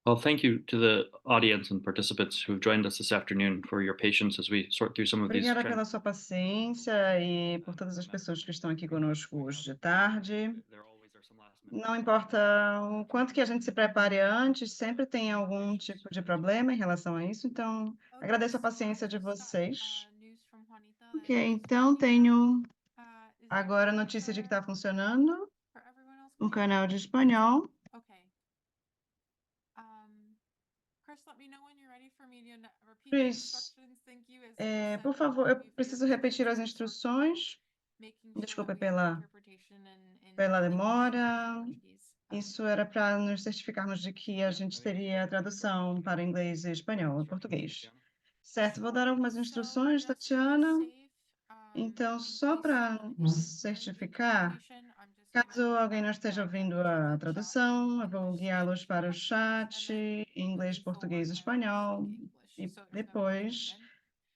Well, thank you to the audience and participants who've joined us this afternoon for your patience as we sort through some of these Obrigada trends. pela sua paciência e por todas as pessoas que estão aqui conosco hoje de tarde. There always are some last minute. Não importa o quanto que a gente se prepare antes, sempre tem algum tipo de problema em relação a isso, então Okay, agradeço a so let's paciência de just start. vocês. News from Juanita Ok, that it's então working now. tenho Is it agora a working notícia de que está for funcionando everyone else? um Can you hear canal me? de espanhol. Okay. Chris, let me know when you're ready for me to repeat the Chris, instructions. Thank you. As por said, favor, thank eu you for your preciso repetir as patience in this short delay, instruções. making sure that Desculpe we have pela, interpretation pela in English and demora. Portuguese. Isso era para nos certificarmos de que a gente teria a tradução para inglês e espanhol e português. Certo, vou dar algumas So instruções, just to be Tatiana. safe, Então, in só case para you nos can't hear the certificar, interpretation, I'm just caso gonna alguém não esteja ouvindo a the chat tradução, eu in vou English guiá-los and para o Portuguese, and chat, then inglês, moving forward, português e I will espanhol, speak English, e so there's no depois confusion.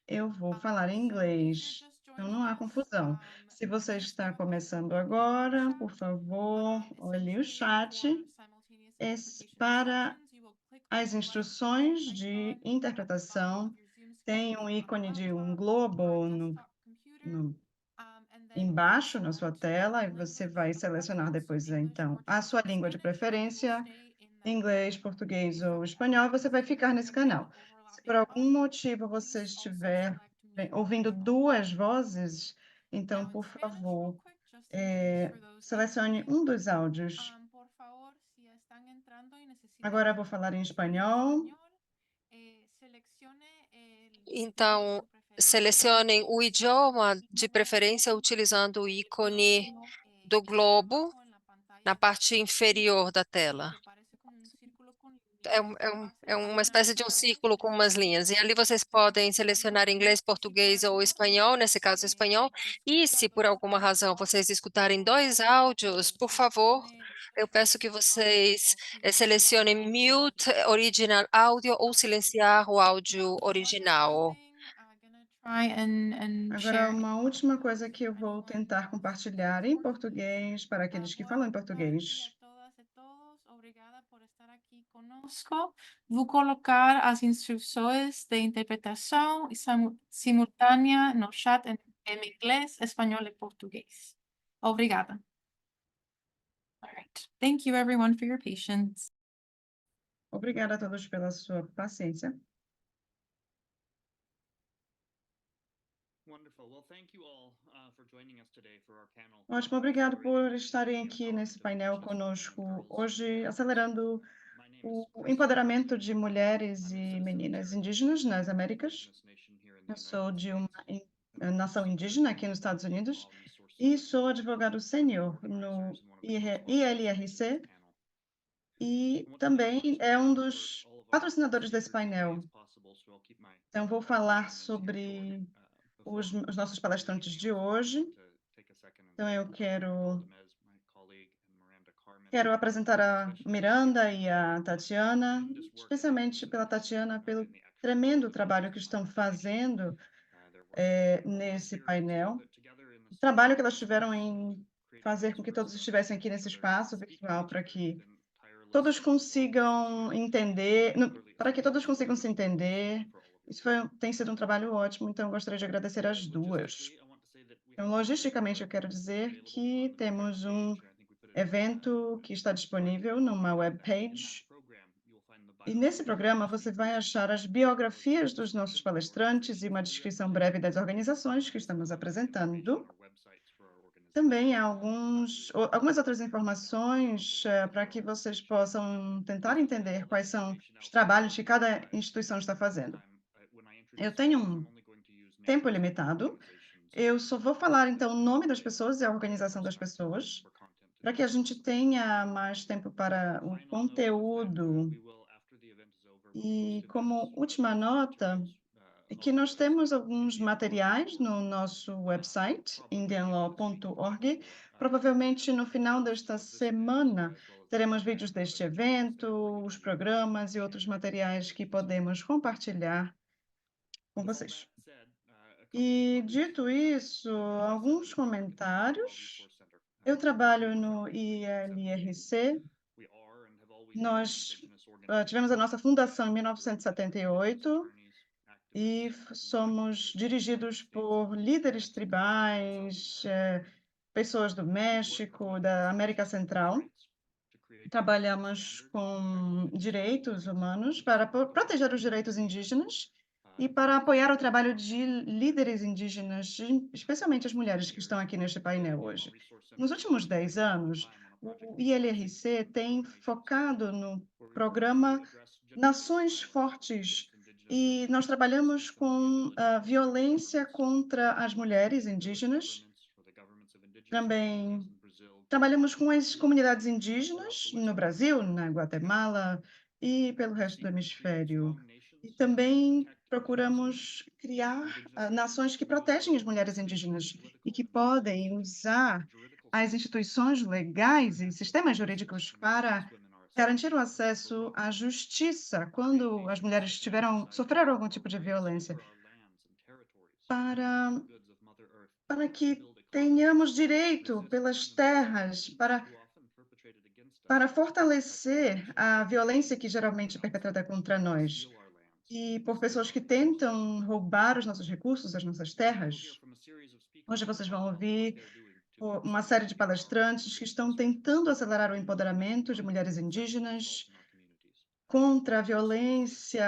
eu vou falar em So if you're inglês. just Então, joining não há us, confusão. Se você just está go ahead and começando type in the agora, chat. por favor, olhe o Essentially, chat. for simultaneous interpretation Para instructions, you will click on as the right instruções de icon at the bottom interpretação, of your Zoom tem screen um on a ícone de um laptop or a globo desktop computer. no And then you will embaixo na sua select tela the e você language vai of selecionar preference, depois, English, então, a Portuguese, sua or língua de Spanish, and you will preferência, stay in that inglês, menu. português If for ou any espanhol, você vai reason ficar you nesse end up canal. Se por overlapping algum audio, motivo você please also estiver select mute ouvindo original duas audio. vozes, então, Now in por Spanish, real favor, quick, just in case for those that can't selecione hear. um dos áudios. Por favor, si están entrando y necesitan Agora eu vou falar em interpretación en espanhol. español, seleccione el idioma de Então, su preferencia selecionem o idioma de preferência abajo utilizando o ícone do globo abajo en la na pantalla parte inferior da tela. que parece como un círculo con É, líneas. é uma Una espécie vez de um acabemos, círculo com umas seleccione linhas. E ali inglés, vocês podem español. selecionar inglês, Si por português ou alguna espanhol, razón nesse caso espanhol. E se escuchan por dos alguma audios razão igual, vocês escutarem por dois favor, áudios, por favor, seleccione eu peço que mute audio vocês o silenciar selecionem audio. mute original áudio ou silenciar o áudio One last original. thing, gonna try and Agora, share uma última coisa que eu vou anyone tentar who compartilhar speaks em Portuguese. português para aqueles que falam Boa em tarde a português. todas e todos. Obrigada por estar aqui conosco. Vou colocar as instruções de interpretação simultânea no chat em inglês, espanhol e português. Obrigada. All right. Thank you everyone for your patience. Obrigada a todos pela sua paciência. Wonderful. Well, thank you all for joining us today for our panel. Ótimo, obrigado por estarem aqui nesse painel conosco hoje, acelerando My name is o Chris. empoderamento de mulheres I'm a e citizen meninas of indígenas nas an Américas. indigenous nation here in the Eu sou United de uma States. nação indígena aqui nos Estados Unidos Law resource e sou advogado sênior no advisors and one of the co-sponsors of ILRC this panel. e I want to thank também you much é um for dos all of our patrocinadores desse speakers today. painel. It's possible, so I'll keep my Então, vou falar comments here short. sobre Before os nossos palestrantes anything de else, I just hoje. want to take a second and Então, thank eu quero Demez, my colleague, and Miranda Carmen, Quero apresentar a especially Miranda e a Tatiana, tremendous work and especialmente pela participation Tatiana, pelo in the tremendo extraordinary trabalho que development estão of information. fazendo Their work nesse here to painel, put together in o this trabalho que elas virtual tiveram space, em creating fazer these com que todos personas estivessem aqui nesse that are espaço speaking virtual, para together que within tireless todos focus consigam to entender, particularly para que todos accomplish consigam what se we're doing. So entender. for all of your Isso work. tem sido um trabalho ótimo, então eu gostaria de agradecer as duas. Logistically, I want to say that we Então, have a great logisticamente, eu program quero dizer available on que the Behance temos um page, and I think we put it in evento que está disponível numa in that webpage. program, you will find the E nesse biographies of programa our você vai speakers, achar as as well as biografias the dos nossos description of the palestrantes e organizations uma we descrição represent, breve das organizações que as well estamos as information on apresentando. our websites for our Também há organizations. algumas outras informações para que vocês possam tentar entender quais são os trabalhos que cada instituição está fazendo. Eu tenho um tempo limitado. Eu só vou falar, então, o nome das pessoas e a organização das pessoas, para que a gente tenha mais tempo para o conteúdo. E como última nota, é que nós temos alguns materiais no nosso website, indianlaw.org. Provavelmente no final desta semana teremos vídeos deste evento, os programas e outros materiais que podemos compartilhar com vocês. E dito isso, alguns comentários. Eu trabalho no ILRC. Nós tivemos a nossa fundação em 1978 e somos dirigidos por líderes tribais, pessoas do México, da América Central. Trabalhamos com direitos humanos para proteger os direitos indígenas e para apoiar o trabalho de líderes indígenas, especialmente as mulheres que estão aqui neste painel hoje. Nos últimos 10 anos, o ILRC tem focado no programa Nações Fortes e nós trabalhamos com a violência contra as mulheres indígenas. Também trabalhamos com as comunidades indígenas no Brasil, na Guatemala e pelo resto do hemisfério. E também procuramos criar nações que protegem as mulheres indígenas e que podem usar as instituições legais e sistemas jurídicos para garantir o acesso à justiça quando as mulheres sofreram algum tipo de violência, para que tenhamos direito pelas terras, para fortalecer a violência que geralmente é perpetrada contra nós e por pessoas que tentam roubar os nossos recursos, as nossas terras. Hoje vocês vão ouvir uma série de palestrantes que estão tentando acelerar o empoderamento de mulheres indígenas contra a violência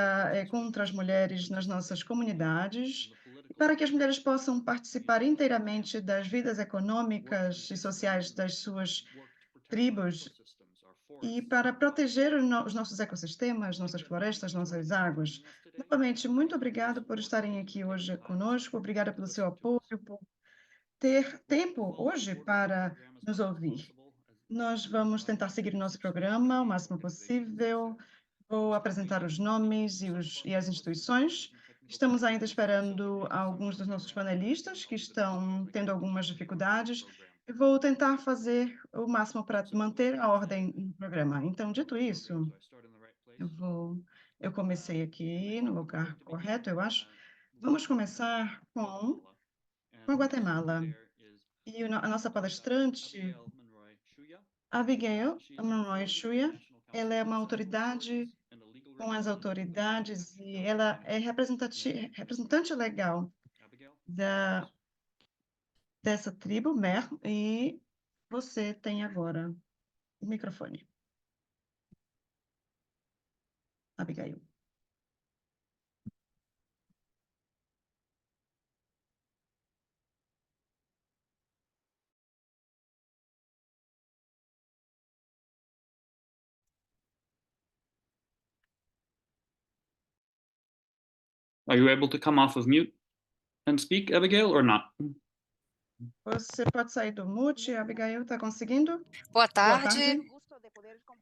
contra as mulheres nas nossas comunidades, e para que as mulheres possam participar inteiramente das vidas econômicas e sociais das suas tribos e para proteger os nossos ecossistemas, nossas florestas, nossas águas. Novamente, muito obrigado por estarem aqui hoje conosco, obrigada pelo seu apoio, por ter tempo hoje para nos ouvir. Nós vamos tentar seguir o nosso programa o máximo possível. Vou apresentar os nomes e as instituições. Estamos ainda esperando alguns dos nossos panelistas que estão tendo algumas dificuldades. Eu vou tentar fazer o máximo para manter a ordem no programa. Então, dito isso, eu comecei aqui no lugar correto, eu acho. Vamos começar com a Guatemala. E a nossa palestrante, Abigail Monroy Shuya, ela é uma autoridade com as autoridades e ela é representante legal dessa tribo, Mer, e você tem agora o microfone. Abigail. Are you able to come off of mute and speak, Abigail, or not? Você pode sair do mute, Abigail, está conseguindo? Boa Boa tarde. tarde.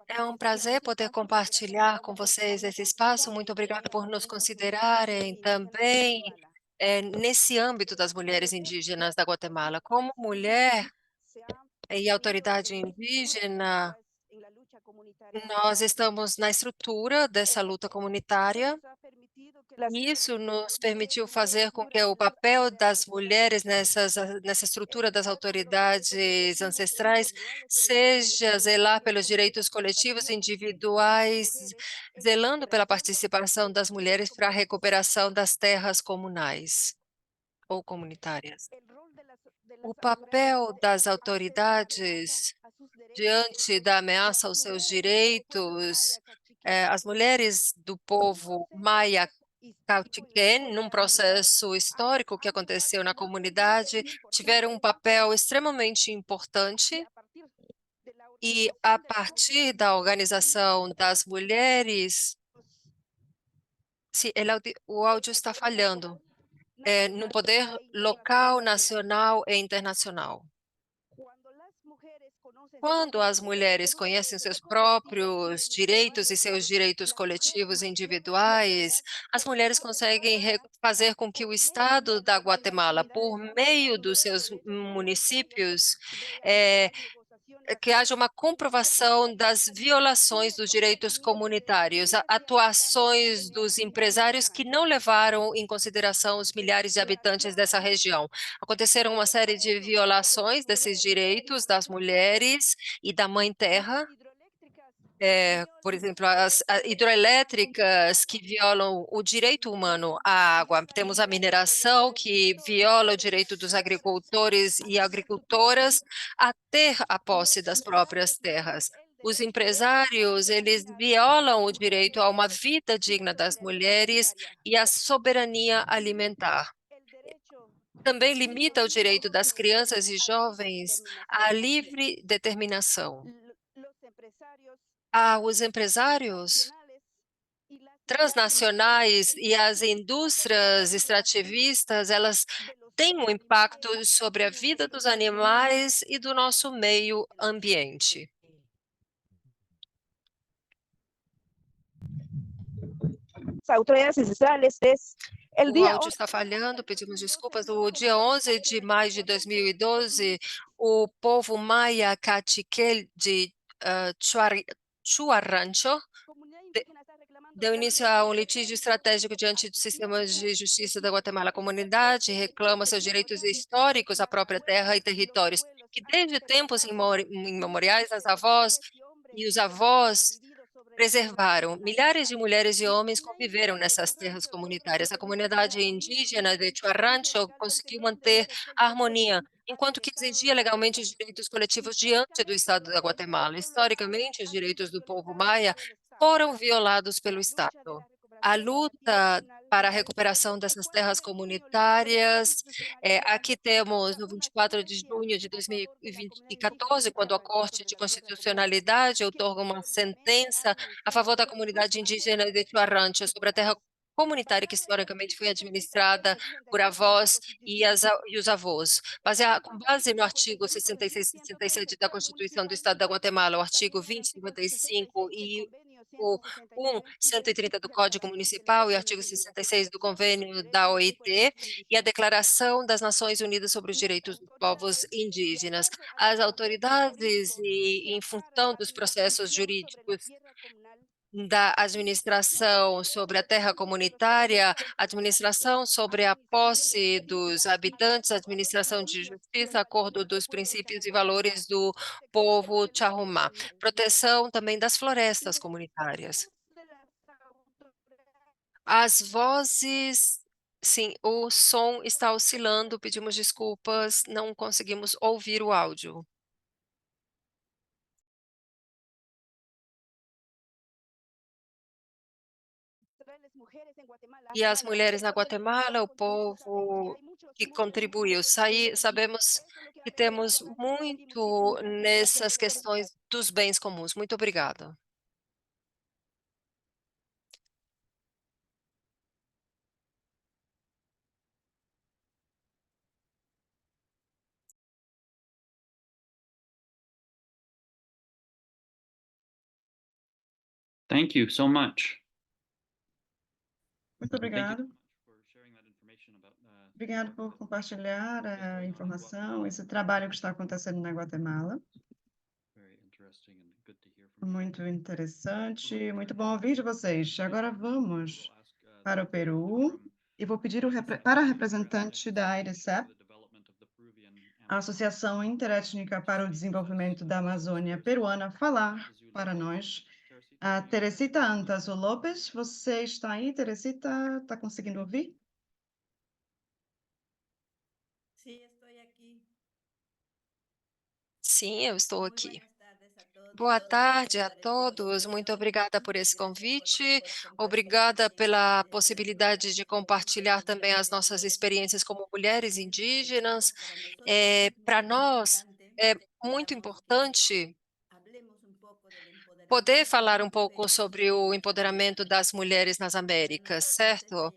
É um prazer poder compartilhar com vocês esse espaço. Muito obrigada por nos considerarem também nesse âmbito das mulheres indígenas da Guatemala. Como mulher e autoridade indígena, nós estamos na estrutura dessa luta comunitária. Isso nos permitiu fazer com que o papel das mulheres nessa estrutura das autoridades ancestrais seja zelar pelos direitos coletivos e individuais, zelando pela participação das mulheres para a recuperação das terras comunais ou comunitárias. O papel das autoridades diante da ameaça aos seus direitos, as mulheres do povo Maia Cautiquén, num processo histórico que aconteceu na comunidade, tiveram um papel extremamente importante e, a partir da organização das mulheres, o áudio está falhando, no poder local, nacional e internacional. Quando as mulheres conhecem seus próprios direitos e seus direitos coletivos e individuais, as mulheres conseguem fazer com que o Estado da Guatemala, por meio dos seus municípios, que haja uma comprovação das violações dos direitos comunitários, atuações dos empresários que não levaram em consideração os milhares de habitantes dessa região. Aconteceram uma série de violações desses direitos das mulheres e da Mãe Terra. por exemplo, as hidroelétricas que violam o direito humano à água. Temos a mineração que viola o direito dos agricultores e agricultoras a ter a posse das próprias terras. Os empresários, eles violam o direito a uma vida digna das mulheres e a soberania alimentar. Também limita o direito das crianças e jovens à livre determinação. Os empresários transnacionais e as indústrias extrativistas, elas têm um impacto sobre a vida dos animais e do nosso meio ambiente. Autoridades ancestrales es el O día áudio está falhando, pedimos desculpas. No dia 11 de maio de 2012, o povo Maia Cachiquel de Chuarrancho deu início a um litígio estratégico diante do sistema de justiça da Guatemala. A comunidade reclama seus direitos históricos à própria terra e territórios, que desde tempos imemoriais as avós e os avós preservaram. Milhares de mulheres e homens conviveram nessas terras comunitárias. A comunidade indígena de Chuarrancho conseguiu manter a harmonia, enquanto que exigia legalmente os direitos coletivos diante do Estado da Guatemala. Historicamente, os direitos do povo maia foram violados pelo Estado. A luta para a recuperação dessas terras comunitárias, aqui temos no 24 de junho de 2014, quando a Corte de Constitucionalidade outorga uma sentença a favor da comunidade indígena de Chuarrancho sobre a terra comunitária que historicamente foi administrada por avós e os avós. Com base no artigo 66 e 67 da Constituição do Estado da Guatemala, o artigo 20, 55 e o 130 do Código Municipal e o artigo 66 do Convênio da OIT e a Declaração das Nações Unidas sobre os Direitos dos Povos Indígenas. As autoridades, em função dos processos jurídicos da administração sobre a terra comunitária, administração sobre a posse dos habitantes, administração de justiça, acordo dos princípios e valores do povo Charrumá, proteção também das florestas comunitárias. As vozes, sim, o som está oscilando, pedimos desculpas, não conseguimos ouvir o áudio. E as mulheres na Guatemala, o povo que contribuiu. Sabemos que temos muito nessas questões dos bens comuns. Muito obrigada. Thank you so much. Muito Thank you obrigado. for sharing that information about, Obrigado por compartilhar a informação, esse trabalho que está acontecendo na Guatemala. very interesting and good to hear from you. Muito interessante, muito bom ouvir de vocês. Agora vamos We'll ask, the para o Peru from e vou pedir para a representante da IDESAP, the development of the Peruvian a Associação Interétnica para o Desenvolvimento da Amazônia Peruana, falar para nós. A Teresita Antazo Lopes, você está aí, Teresita? Está conseguindo ouvir? Sim, eu estou aqui. Boa tarde a todos. Muito obrigada por esse convite. Obrigada pela possibilidade de compartilhar também as nossas experiências como mulheres indígenas. Para nós, é muito importante poder falar um pouco sobre o empoderamento das mulheres nas Américas, certo?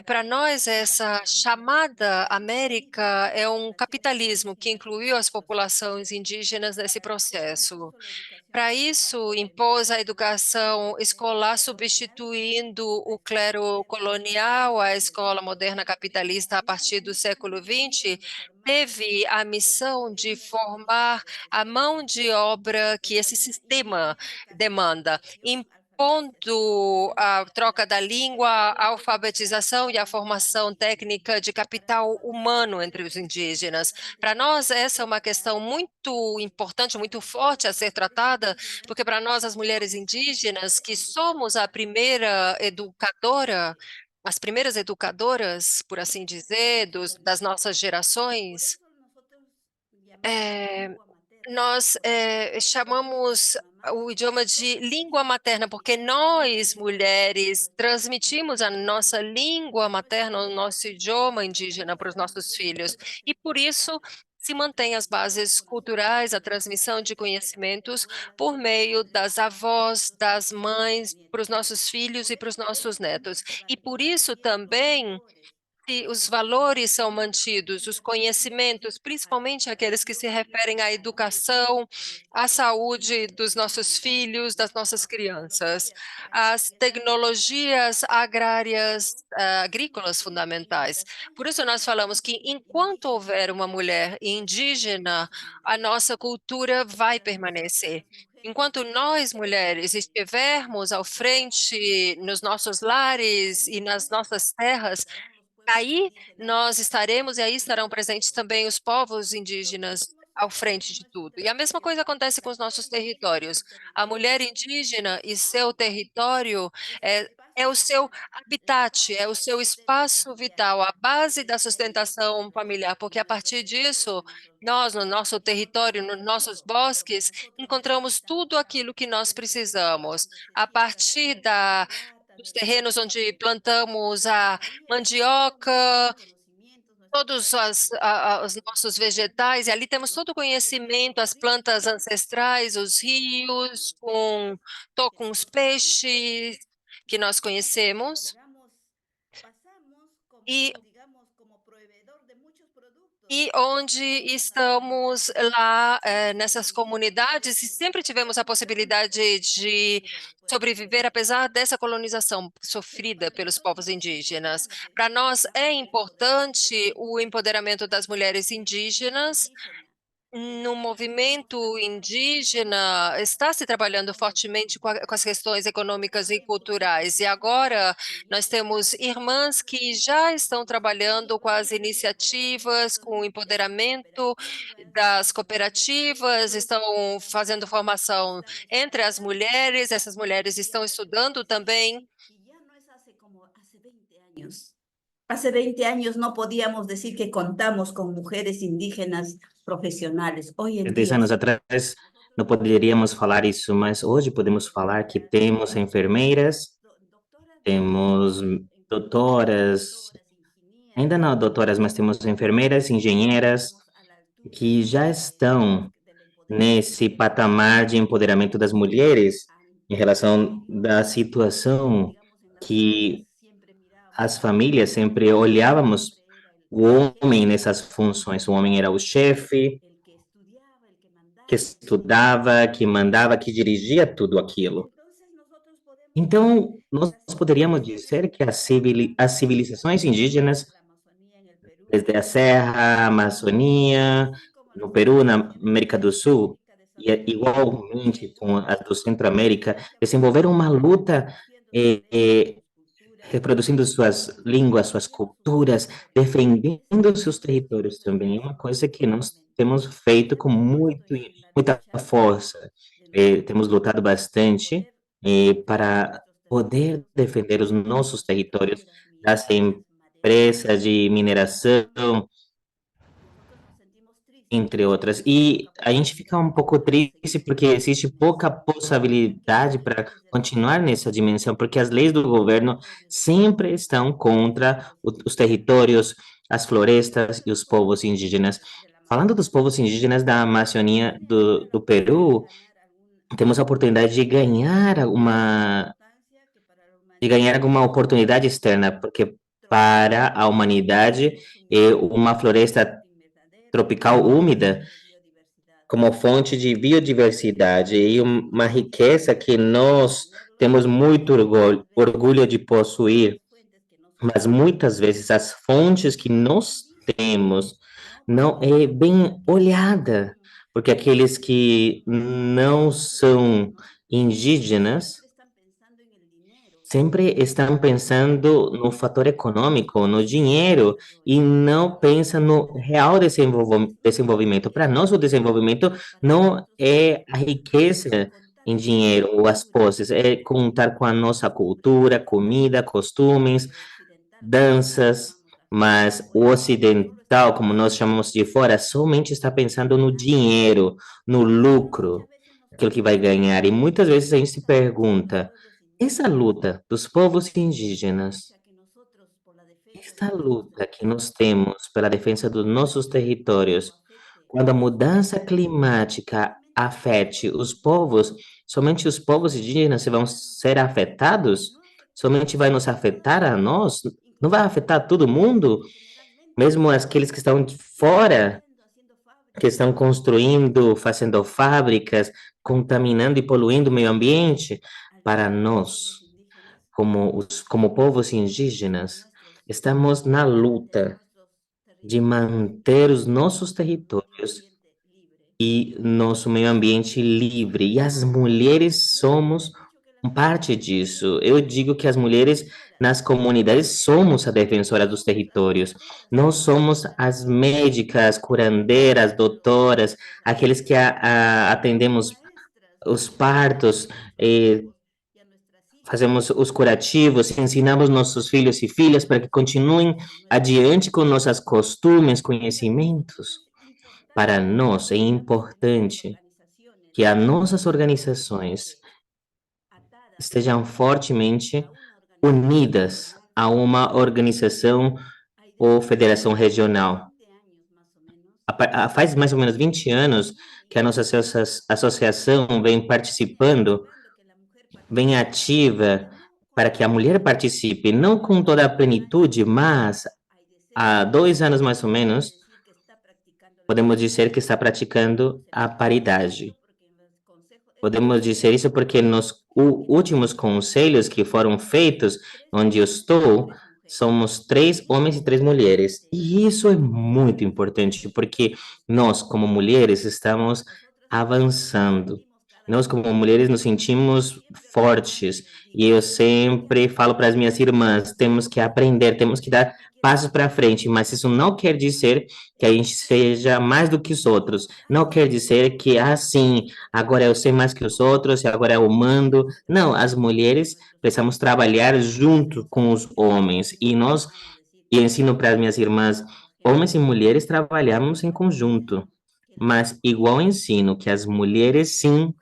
Para nós, essa chamada América é um capitalismo que incluiu as populações indígenas nesse processo. Para isso, impôs a educação escolar, substituindo o clero colonial, a escola moderna capitalista a partir do século XX, teve a missão de formar a mão de obra que esse sistema demanda, propondo a troca da língua, a alfabetização e a formação técnica de capital humano entre os indígenas. Para nós, essa é uma questão muito importante, muito forte a ser tratada, porque para nós, as mulheres indígenas, que somos a primeira educadora, as primeiras educadoras, por assim dizer, das nossas gerações, nós chamamos o idioma de língua materna, porque nós, mulheres, transmitimos a nossa língua materna, o nosso idioma indígena para os nossos filhos. E por isso se mantém as bases culturais, a transmissão de conhecimentos por meio das avós, das mães, para os nossos filhos e para os nossos netos. E por isso também os valores são mantidos, os conhecimentos, principalmente aqueles que se referem à educação, à saúde dos nossos filhos, das nossas crianças, as tecnologias agrárias, agrícolas fundamentais. Por isso nós falamos que enquanto houver uma mulher indígena, a nossa cultura vai permanecer. Enquanto nós, mulheres, estivermos ao frente nos nossos lares e nas nossas terras, aí nós estaremos e aí estarão presentes também os povos indígenas ao frente de tudo. E a mesma coisa acontece com os nossos territórios. A mulher indígena e seu território é o seu habitat, é o seu espaço vital, a base da sustentação familiar, porque a partir disso, nós, no nosso território, nos nossos bosques, encontramos tudo aquilo que nós precisamos. A partir dos terrenos onde plantamos a mandioca, todos os nossos vegetais, e ali temos todo o conhecimento, as plantas ancestrais, os rios, com os peixes que nós conhecemos, e onde estamos lá nessas comunidades e sempre tivemos a possibilidade de sobreviver apesar dessa colonização sofrida pelos povos indígenas. Para nós é importante o empoderamento das mulheres indígenas. No movimento indígena, está se trabalhando fortemente com as questões econômicas e culturais, e agora nós temos irmãs que já estão trabalhando com as iniciativas, com o empoderamento das cooperativas, estão fazendo formação entre as mulheres, essas mulheres estão estudando também. Hace 20 años no podíamos decir que contamos con mujeres indígenas profissionais. Hoje em 10 dia, anos atrás não poderíamos falar isso, mas hoje podemos falar que temos enfermeiras, temos doutoras, ainda não doutoras, mas temos enfermeiras, engenheiras, que já estão nesse patamar de empoderamento das mulheres em relação da situação que as famílias sempre olhávamos o homem nessas funções. O homem era o chefe, que estudava, que mandava, que dirigia tudo aquilo. Então, nós poderíamos dizer que as civilizações indígenas, desde a Serra, a Amazônia, no Peru, na América do Sul, e igualmente com as do Centro-América, desenvolveram uma luta reproduzindo suas línguas, suas culturas, defendendo seus territórios também. É uma coisa que nós temos feito com muita força. Temos lutado bastante para poder defender os nossos territórios das empresas de mineração, entre outras. E a gente fica um pouco triste porque existe pouca possibilidade para continuar nessa dimensão, porque as leis do governo sempre estão contra os territórios, as florestas e os povos indígenas. Falando dos povos indígenas da Amazônia do Peru, temos a oportunidade de ganhar alguma oportunidade externa, porque para a humanidade, uma floresta tropical úmida como fonte de biodiversidade e uma riqueza que nós temos muito orgulho de possuir, mas muitas vezes as fontes que nós temos não é bem olhada, porque aqueles que não são indígenas sempre estão pensando no fator econômico, no dinheiro, e não pensam no real desenvolvimento. Para nós, o desenvolvimento não é a riqueza em dinheiro ou as posses, é contar com a nossa cultura, comida, costumes, danças, mas o ocidental, como nós chamamos de fora, somente está pensando no dinheiro, no lucro, aquilo que vai ganhar. E muitas vezes a gente se pergunta, essa luta dos povos indígenas, esta luta que nós temos pela defesa dos nossos territórios, quando a mudança climática afete os povos, somente os povos indígenas vão ser afetados? Somente vai nos afetar a nós? Não vai afetar todo mundo? Mesmo aqueles que estão de fora, que estão construindo, fazendo fábricas, contaminando e poluindo o meio ambiente? Para nós, como povos indígenas, estamos na luta de manter os nossos territórios e nosso meio ambiente livre. E as mulheres somos parte disso. Eu digo que as mulheres nas comunidades somos a defensora dos territórios. Nós somos as médicas, curandeiras, doutoras, aqueles que atendemos os partos, fazemos os curativos, ensinamos nossos filhos e filhas para que continuem adiante com nossos costumes, conhecimentos. Para nós é importante que as nossas organizações estejam fortemente unidas a uma organização ou federação regional. Faz mais ou menos 20 anos que a nossa associação vem participando, vem ativa para que a mulher participe, não com toda a plenitude, mas há 2 anos mais ou menos, podemos dizer que está praticando a paridade. Podemos dizer isso porque nos últimos conselhos que foram feitos, onde eu estou, somos 3 homens e 3 mulheres. E isso é muito importante, porque nós, como mulheres, estamos avançando. Nós, como mulheres, nos sentimos fortes. E eu sempre falo para as minhas irmãs: temos que aprender, temos que dar passos para frente, mas isso não quer dizer que a gente seja mais do que os outros. Não quer dizer que, assim, agora eu sei mais que os outros, e agora eu mando. Não, as mulheres precisamos trabalhar junto com os homens. E ensino para as minhas irmãs, homens e mulheres trabalhamos em conjunto. Mas igual ensino que as mulheres sim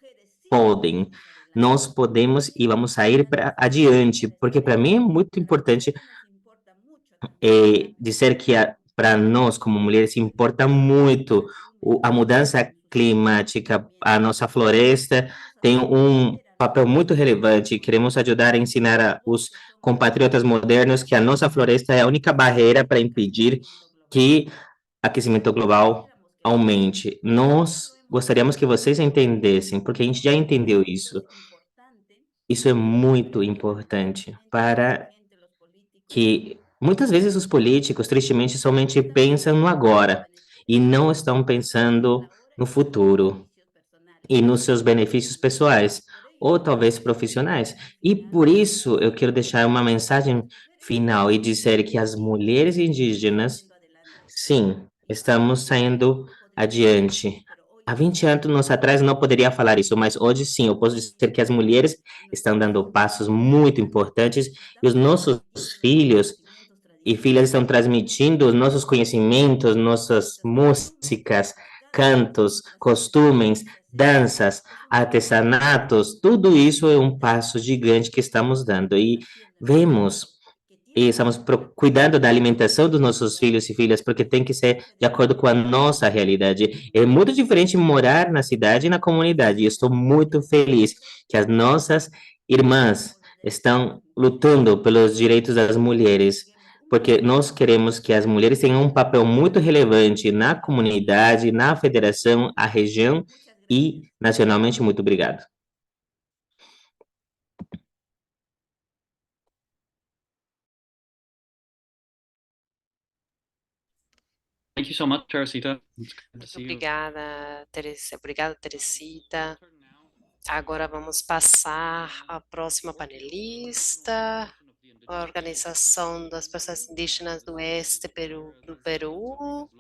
podem. Nós podemos e vamos sair para adiante, porque para mim é muito importante dizer que para nós, como mulheres, importa muito a mudança climática. A nossa floresta tem um papel muito relevante. Queremos ajudar a ensinar os compatriotas modernos que a nossa floresta é a única barreira para impedir que aquecimento global aumente. Nós gostaríamos que vocês entendessem, porque a gente já entendeu isso. Isso é muito importante para que muitas vezes os políticos, tristemente, somente pensam no agora e não estão pensando no futuro e nos seus benefícios pessoais ou talvez profissionais. E por isso eu quero deixar uma mensagem final e dizer que as mulheres indígenas, sim, estamos saindo adiante. Há 20 anos atrás não poderia falar isso, mas hoje sim, eu posso dizer que as mulheres estão dando passos muito importantes e os nossos filhos e filhas estão transmitindo os nossos conhecimentos, nossas músicas, cantos, costumes, danças, artesanatos, tudo isso é um passo gigante que estamos dando e vemos e estamos cuidando da alimentação dos nossos filhos e filhas, porque tem que ser de acordo com a nossa realidade. É muito diferente morar na cidade e na comunidade. E eu estou muito feliz que as nossas irmãs estão lutando pelos direitos das mulheres, porque nós queremos que as mulheres tenham um papel muito relevante na comunidade, na federação, a região e nacionalmente. Muito obrigado. Thank you so much, Teresita. It's good to Muito see you. obrigada, Teresita. Agora vamos passar à próxima panelista, a Organização das Pessoas Indígenas do Oeste do Peru,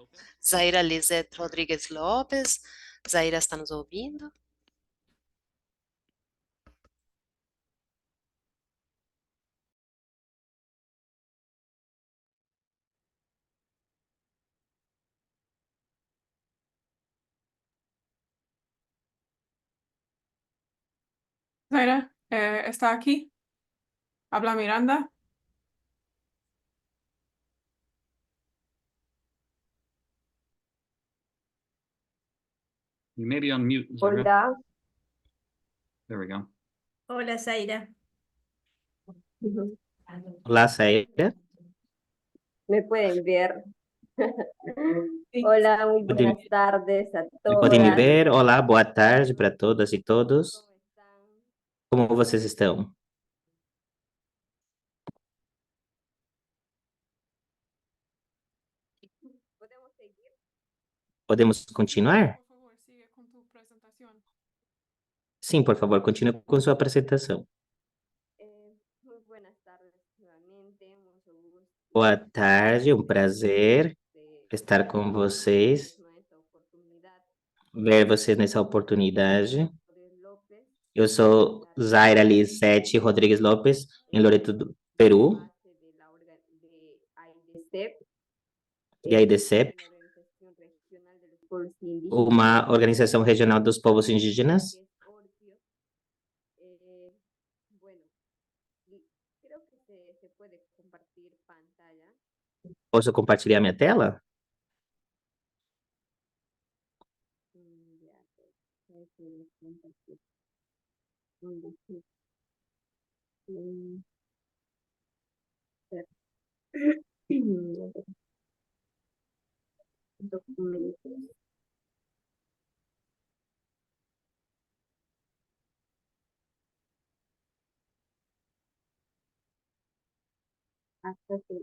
Zaira Lizeth Rodrigues Lopes. Zaira, está nos ouvindo? Zaira, ¿está aquí? Habla Miranda. You may be on mute, Zaira. Hola. There we go. Hola, Zaira. Olá, Zaira. ¿Me pueden ver? Sí. Hola, muy Pode- buenas tardes a Podem me todas. ver? Olá, boa tarde para todas e todos. ¿Cómo están? Como vocês estão? ¿Podemos seguir? Podemos continuar? Por favor, sigue con tu presentación. Sim, por favor, continue com sua apresentação. Muy buenas tardes nuevamente, mucho gusto Boa tarde, um prazer de estar com vocês, esta oportunidad. ver vocês nessa oportunidade. Rodríguez López, Eu sou Zaira Lizeth Rodrigues Lopes, em Loreto do Peru, parte de la de AIDCEP, e a IDCEP, la Organización Regional de los Pueblos Indígenas, uma organização regional dos povos indígenas. que es Orfeo. Bueno, creo que se puede compartir pantalla. Posso compartilhar minha tela? Ya, se puede compartir. ¿Dónde está? Espera. Documentos. Hasta que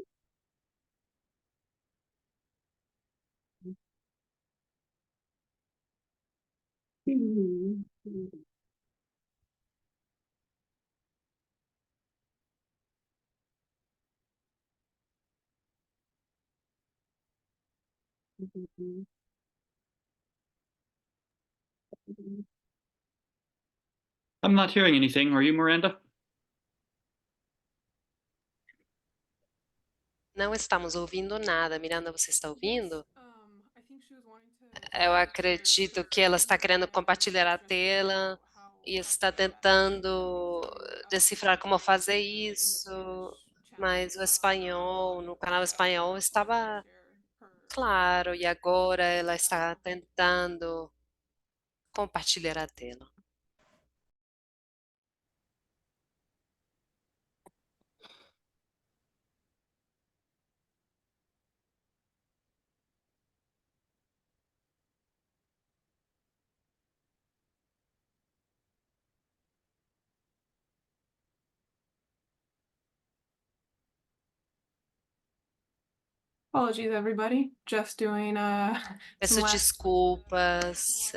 I'm not hearing anything. Are you, Miranda? Não estamos ouvindo nada. Miranda, você está ouvindo? I think she was wanting to Eu acredito que ela está querendo compartilhar a tela e está tentando decifrar como fazer isso, mas o espanhol, no canal espanhol, estava claro, e agora ela está tentando compartilhar a tela. Apologies, everybody. Just doing Peço some last desculpas,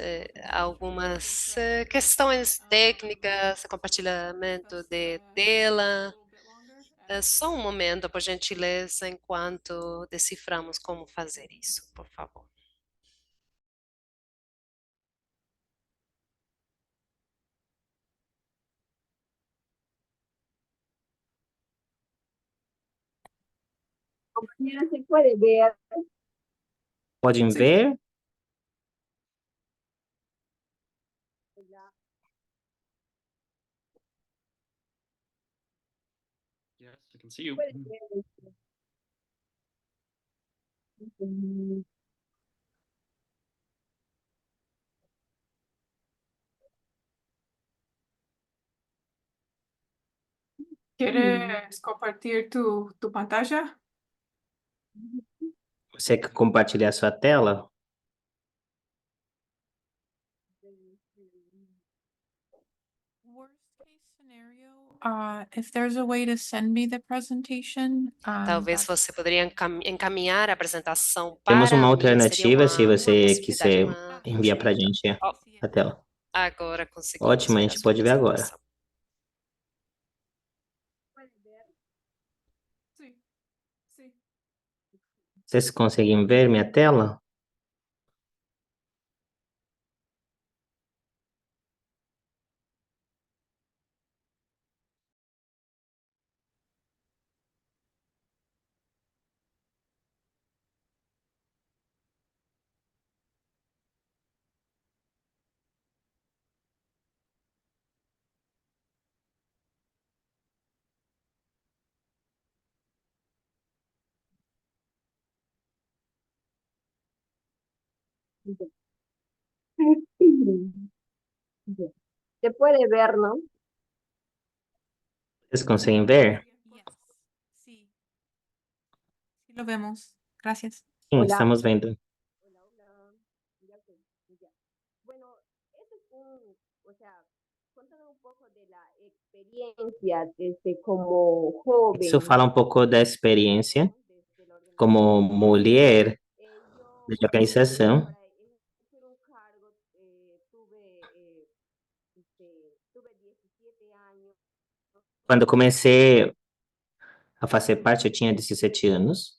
algumas questões técnicas, compartilhamento de tela. Só um momento, por gentileza, enquanto deciframos como fazer isso, por favor. compañera se puede ver. Podem Sim. ver? Yes, I can see you. Puede ver. ¿Quieres compartir tu pantalla? Você quer compartilhar sua tela? Worst case scenario, if there's a way to send me the presentation, Talvez that's- você poderia encaminhar a apresentação Temos para uma mim, seria alternativa se uma você possibilidade, quiser uma enviar para a ajuda. gente Ó, a tela. Agora conseguimos Ótimo, a ver a gente sua pode ver agora. apresentação. Sí, sí. Vocês conseguem ver minha tela? Se puede ver, ¿no? Vocês conseguem ver? Yes. Sí. Sí lo vemos. Gracias. Sim, Hola. estamos vendo. Hola, hola. Ya, ok, ya. Bueno, ese es o sea, cuéntame un poco de la experiencia desde como joven. Isso fala um pouco da experiência ¿no? Desde la como organización. mulher Yo, da organização. para ejercer un cargo, tuve 17 años. Quando comecei a fazer parte, eu tinha 17 anos.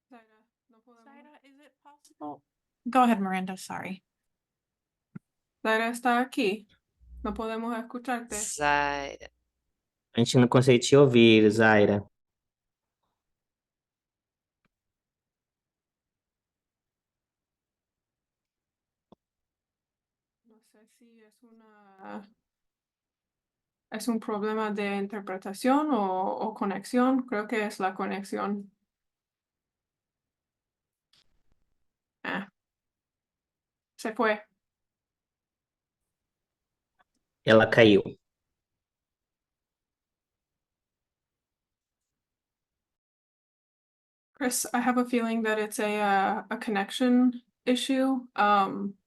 Zaira, no podemos. Zaira, is it possible? Go ahead, Miranda. Sorry. Zaira está aquí. No podemos escucharte. Zaira. A gente não consegue te ouvir, Zaira. No sé si es un problema de interpretación o conexión. Creo que es la conexión. Ah. Se fue. Ela caiu. Chris, I have a feeling that it's a connection issue.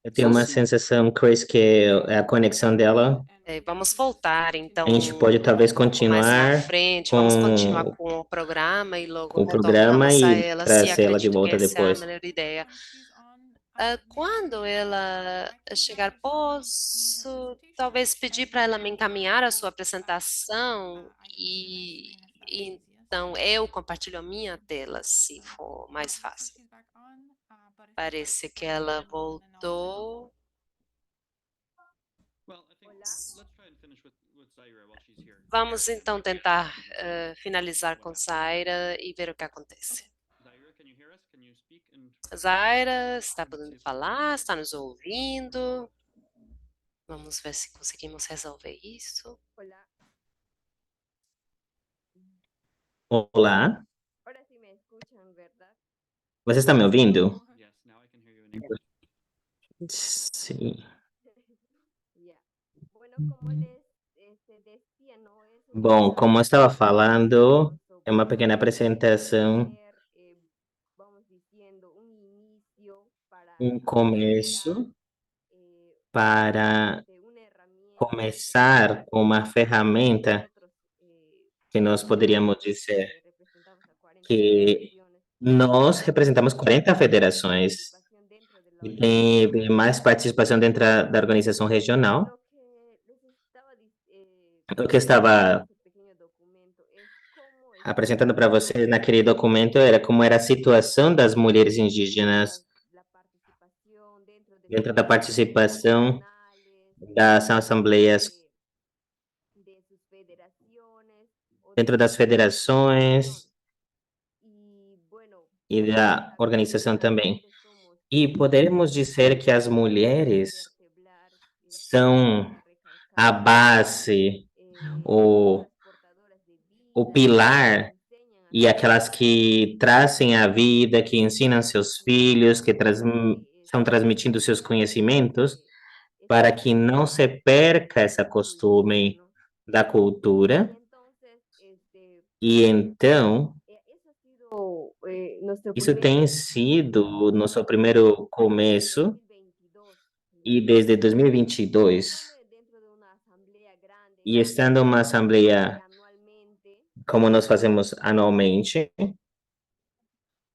Eu tenho uma so- sensação, Chris, que é a conexão dela. Vamos voltar, então, A gente pode talvez um pouco mais na continuar frente. Vamos continuar com com o programa e logo o programa retornamos a e ela, se trazer ela de acredito que volta essa é a depois. melhor ideia. She's on, Quando ela chegar, posso talvez pedir para ela me encaminhar a sua apresentação e então eu compartilho a minha tela, se for mais fácil. Parece que ela voltou. Well, I think let's try and finish with Zaira while she's here. Vamos então tentar finalizar com Zaira e ver o que acontece. Zaira, can you hear us? Can you speak? Zaira, está podendo falar? Está nos ouvindo? Vamos ver se conseguimos resolver isso. Hola. Olá, Ahora sí me escuchan, ¿verdad? você está me ouvindo? Yes, now I can hear you in English. Sim. Ya. Bueno, como les decía, ¿no? Es una Bom, como eu estava falando, sobre é uma pequena apresentação, vamos diciendo, un inicio para começo para de una herramienta começar com uma ferramenta nosotros, que nós poderíamos dizer representamos a 40 que nós representamos 40 federações participación dentro de la e teve mais participação dentro da organização regional. Lo que les estaba O que eu estava ese pequeño documento es cómo apresentando para vocês naquele documento era como era a situação das mulheres indígenas la participación dentro da participação nacionales, das assembleias, de sus federaciones o dentro das federações y bueno, e da organização também. somos E poderemos dizer que as mulheres vertebrar, são a base, o, portadoras de vida, o pilar enseñan a e aquelas que trazem a vida, que ensinam seus filhos, que estão transmitindo seus conhecimentos, para que não se perca essa costume da cultura. E então, isso tem sido o nosso primeiro começo, e desde 2022, E estando uma assembleia anualmente, como nós fazemos anualmente,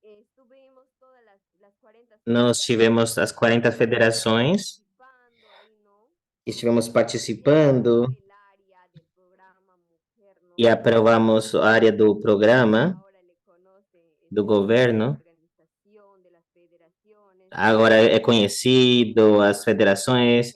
estuvimos todas las 40 nós tivemos as 40 federações, participando ahí, ¿no? estivemos Se aprobó participando el área del programa Mujer, ¿no? e aprovamos a área do programa Ahora le conoce do la governo. organización de las federaciones, Agora é conhecido, as federações,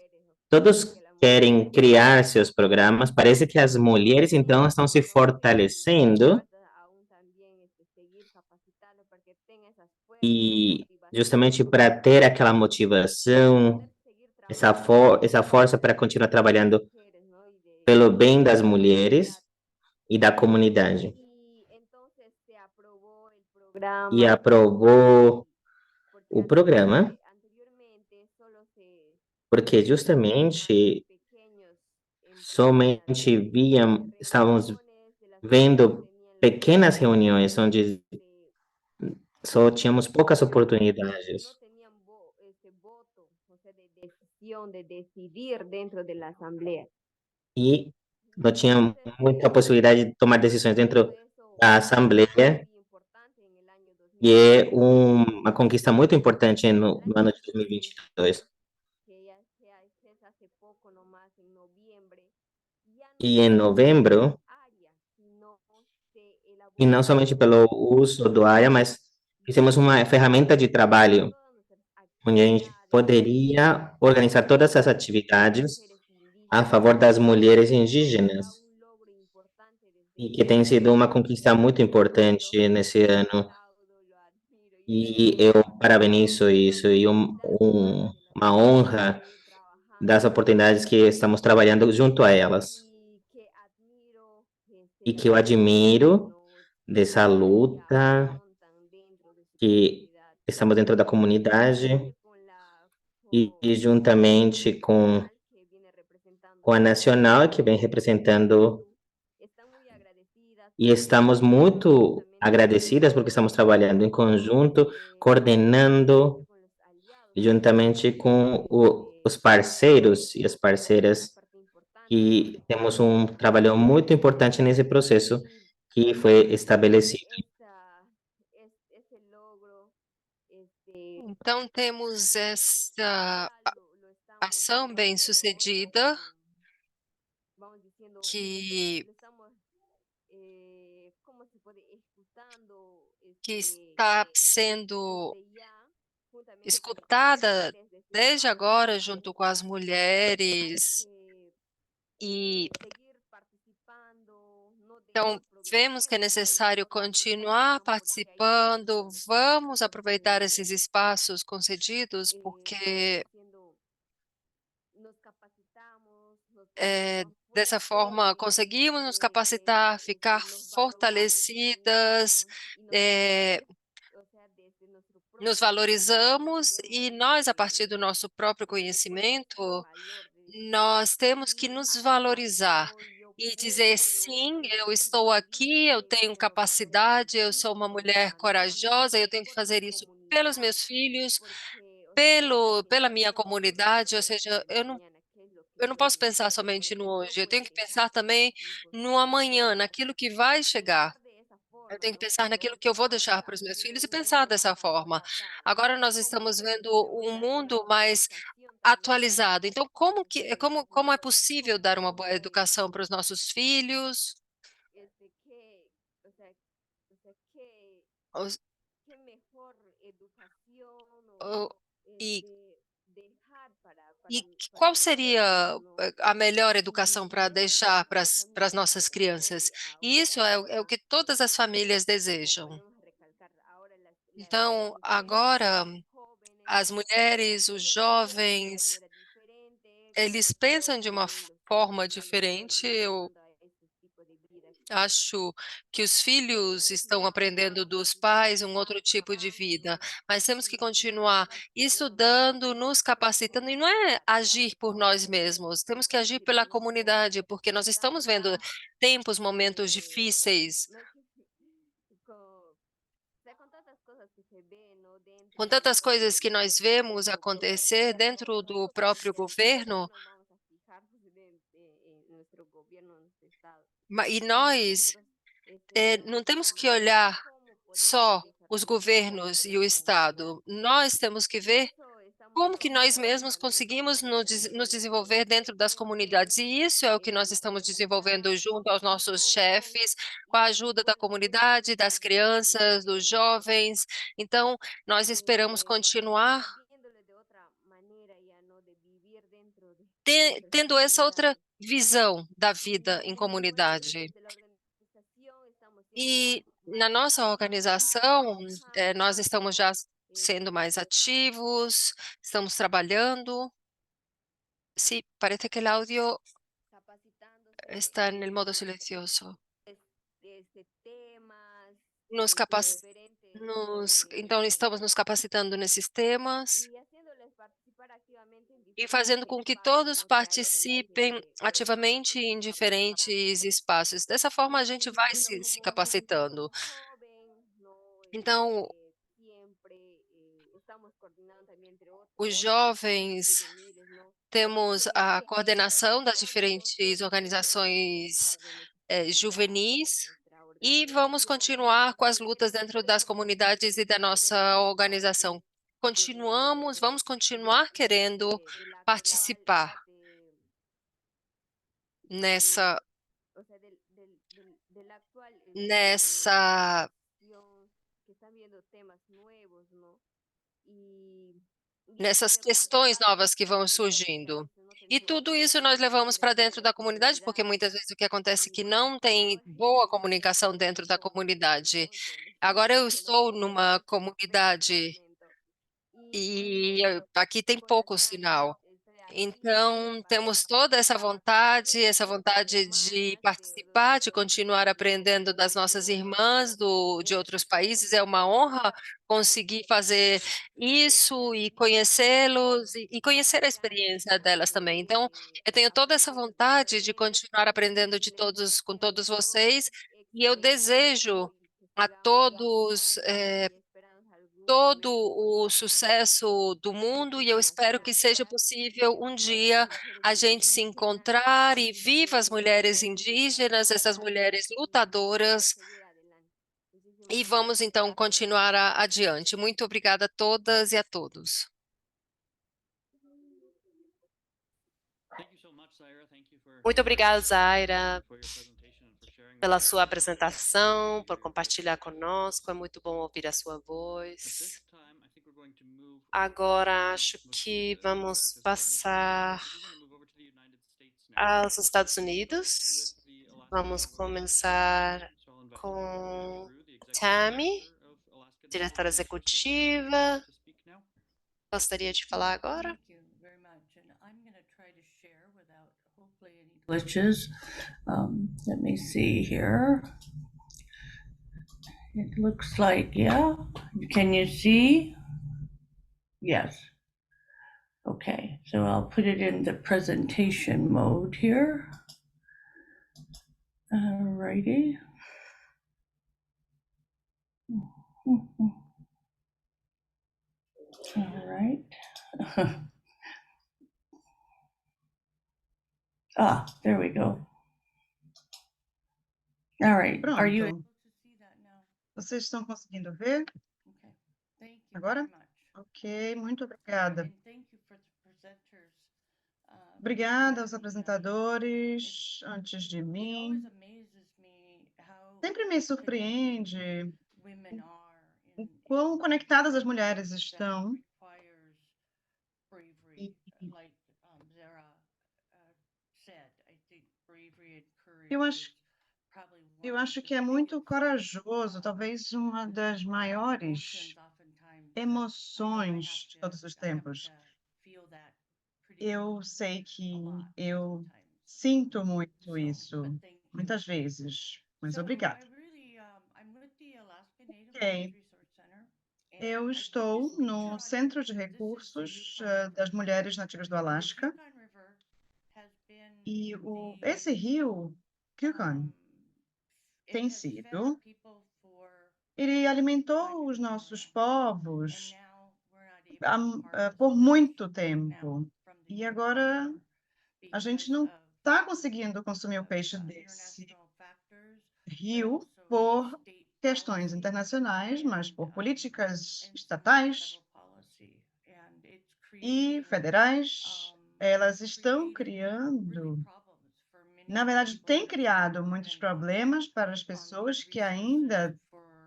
todos querem criar seus programas. Parece que as mulheres, então, estão se fortalecendo aún también seguir capacitando para que tenga esas fuerzas, e motivación, justamente para ter aquela motivação, poder seguir essa força para continuar trabalhando mujeres, ¿no? pelo bem das mulheres e da comunidade. Y entonces se aprobó el E programa aprovou porque o programa, anteriormente solo porque justamente pequeños somente estávamos reuniones de las vendo tenían pequenas reuniões onde este, só tínhamos poucas no oportunidades tenían voto, o sea, de decisión, de decidir dentro de la asamblea. e não tinha muita possibilidade de tomar decisões dentro da Assembleia, Muy importante en el año e é 2022, uma conquista muito importante no ano de 2022. que ya se hace poco nomás en noviembre, ya no E em novembro, área, sino se e não elaboró somente pelo uso do área, mas fizemos uma ferramenta de trabalho todas nuestras onde a gente actividades poderia organizar todas as atividades mujeres a indígenas. favor das mulheres Será indígenas, un logro importante e desde que tem sido uma conquista muito importante nesse ano. aplaudo, lo admiro E eu parabenizo isso, e uma honra seguir trabajando das oportunidades que estamos trabalhando junto a elas. y que admiro E que eu admiro dessa luta afrontan dentro de su que comunidad. estamos dentro da comunidade Con la e juntamente que viene representando com a nacional que vem representando, están muy agradecidas e estamos muito agradecidas porque estamos trabalhando em conjunto, coordenando con los aliados juntamente com os parceiros e as parceiras, parte importante que temos um trabalho muito importante nesse processo que foi estabelecido. ese logro este, Então, temos essa ya lo estamos ação bem-sucedida vamos diciendo que, lo estamos ¿cómo se puede? Escuchando que está sendo escutada desde agora junto com as mulheres. E então, vemos que é necessário continuar participando, vamos aproveitar esses espaços concedidos, porque dessa forma conseguimos nos capacitar, ficar fortalecidas, nos valorizamos e nós, a partir do nosso próprio conhecimento, nós temos que nos valorizar e dizer, sim, eu estou aqui, eu tenho capacidade, eu sou uma mulher corajosa, eu tenho que fazer isso pelos meus filhos, pela minha comunidade, ou seja, eu não posso pensar somente no hoje, eu tenho que pensar também no amanhã, naquilo que vai chegar. Eu tenho que pensar naquilo que eu vou deixar para os meus filhos e pensar dessa forma. Agora nós estamos vendo um mundo mais atualizado. Então, como é possível dar uma boa educação para os nossos filhos? Os- o- E, qual seria a melhor educação para deixar para as nossas crianças? E isso é o que todas as famílias desejam. Então, agora, as mulheres, os jovens, eles pensam de uma forma diferente. Eu acho que os filhos estão aprendendo dos pais um outro tipo de vida, mas temos que continuar estudando, nos capacitando, e não é agir por nós mesmos, temos que agir pela comunidade, porque nós estamos vendo tempos, momentos difíceis. Com tantas coisas que nós vemos acontecer dentro do próprio governo, E nós não temos que olhar só os governos e o Estado. Nós temos que ver como que nós mesmos conseguimos nos desenvolver dentro das comunidades. E isso é o que nós estamos desenvolvendo junto aos nossos chefes, com a ajuda da comunidade, das crianças, dos jovens. Então, nós esperamos continuar tendo essa outra visão da vida em comunidade. E na nossa organização, nós estamos já sendo mais ativos, estamos trabalhando. Sí, parece que el audio está en el modo silencioso. Então, estamos nos capacitando nesses temas e fazendo com que todos participem ativamente em diferentes espaços. Dessa forma, a gente vai se capacitando. Então, os jovens, temos a coordenação das diferentes organizações juvenis e vamos continuar com as lutas dentro das comunidades e da nossa organização. Vamos continuar querendo participar nessa nessas questões novas que vão surgindo. E tudo isso nós levamos para dentro da comunidade, porque muitas vezes o que acontece é que não tem boa comunicação dentro da comunidade. Agora eu estou numa comunidade e aqui tem pouco sinal. Então, temos toda essa vontade de participar, de continuar aprendendo das nossas irmãs de outros países. É uma honra conseguir fazer isso e conhecê-los e conhecer a experiência delas também. Então, eu tenho toda essa vontade de continuar aprendendo com todos vocês e eu desejo a todos todo o sucesso do mundo e eu espero que seja possível um dia a gente se encontrar e viva as mulheres indígenas, essas mulheres lutadoras, e vamos então continuar adiante. Muito obrigada a todas e a todos. Muito obrigada, Zaira, pela sua apresentação, por compartilhar conosco. É muito bom ouvir a sua voz. Agora acho que vamos passar aos Estados Unidos. Vamos começar com Tammy, diretora executiva. Gostaria de falar agora? Glitches. Let me see here. It looks like, yeah. Can you see? Yes. Okay, so I'll put it in the presentation mode here. Alrighty. All right. There we go. All right. Are you able Pronto. to see that now? Vocês estão conseguindo ver Okay. Thank you agora? very much. Ok, muito obrigada. And thank you for the presenters. Obrigada aos apresentadores antes de It mim. always amazes me how Sempre me surpreende women are o in quão conectadas as mulheres that estão. requires bravery, like Zara said. I think bravery and courage Eu is acho, probably eu one of acho the que é muito biggest corajoso, talvez uma das maiores emotions oftentimes that I know I emoções have de todos os to, I have tempos. to feel that pretty Eu sei que a lot eu sometimes. sinto muito So, isso, but thank you. muitas vezes, mas So obrigada. I really, I'm with the Alaska Native Ok. Women's Resource Center. Eu And estou this no picture on Centro de this is the Recursos Yukon das River. Mulheres Nativas do The Alasca Yukon River has been e the, esse rio, Yukon, it tem has fed sido, people for ele alimentou quite os some nossos time. And povos now we're not able to harvest por muito now tempo. from the E Yukon agora River a gente because não of está conseguindo consumir o peixe desse rio por questões internacionais, mas por políticas estatais e federais, elas estão criando, na verdade, têm criado muitos problemas para as pessoas que ainda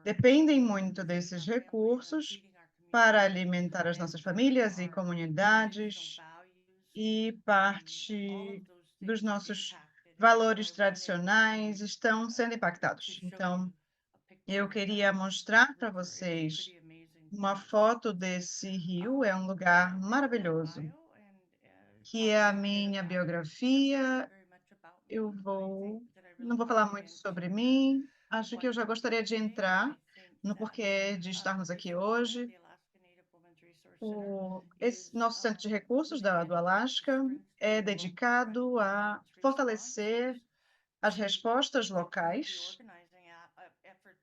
dependem muito desses recursos para alimentar as nossas famílias e comunidades, e parte dos nossos valores tradicionais estão sendo impactados. Então, eu queria mostrar para vocês uma foto desse rio, é um lugar maravilhoso, que é a minha biografia. Não vou falar muito sobre mim, acho que eu já gostaria de entrar no porquê de estarmos aqui hoje. Esse nosso centro de recursos do Alasca é dedicado a fortalecer as respostas locais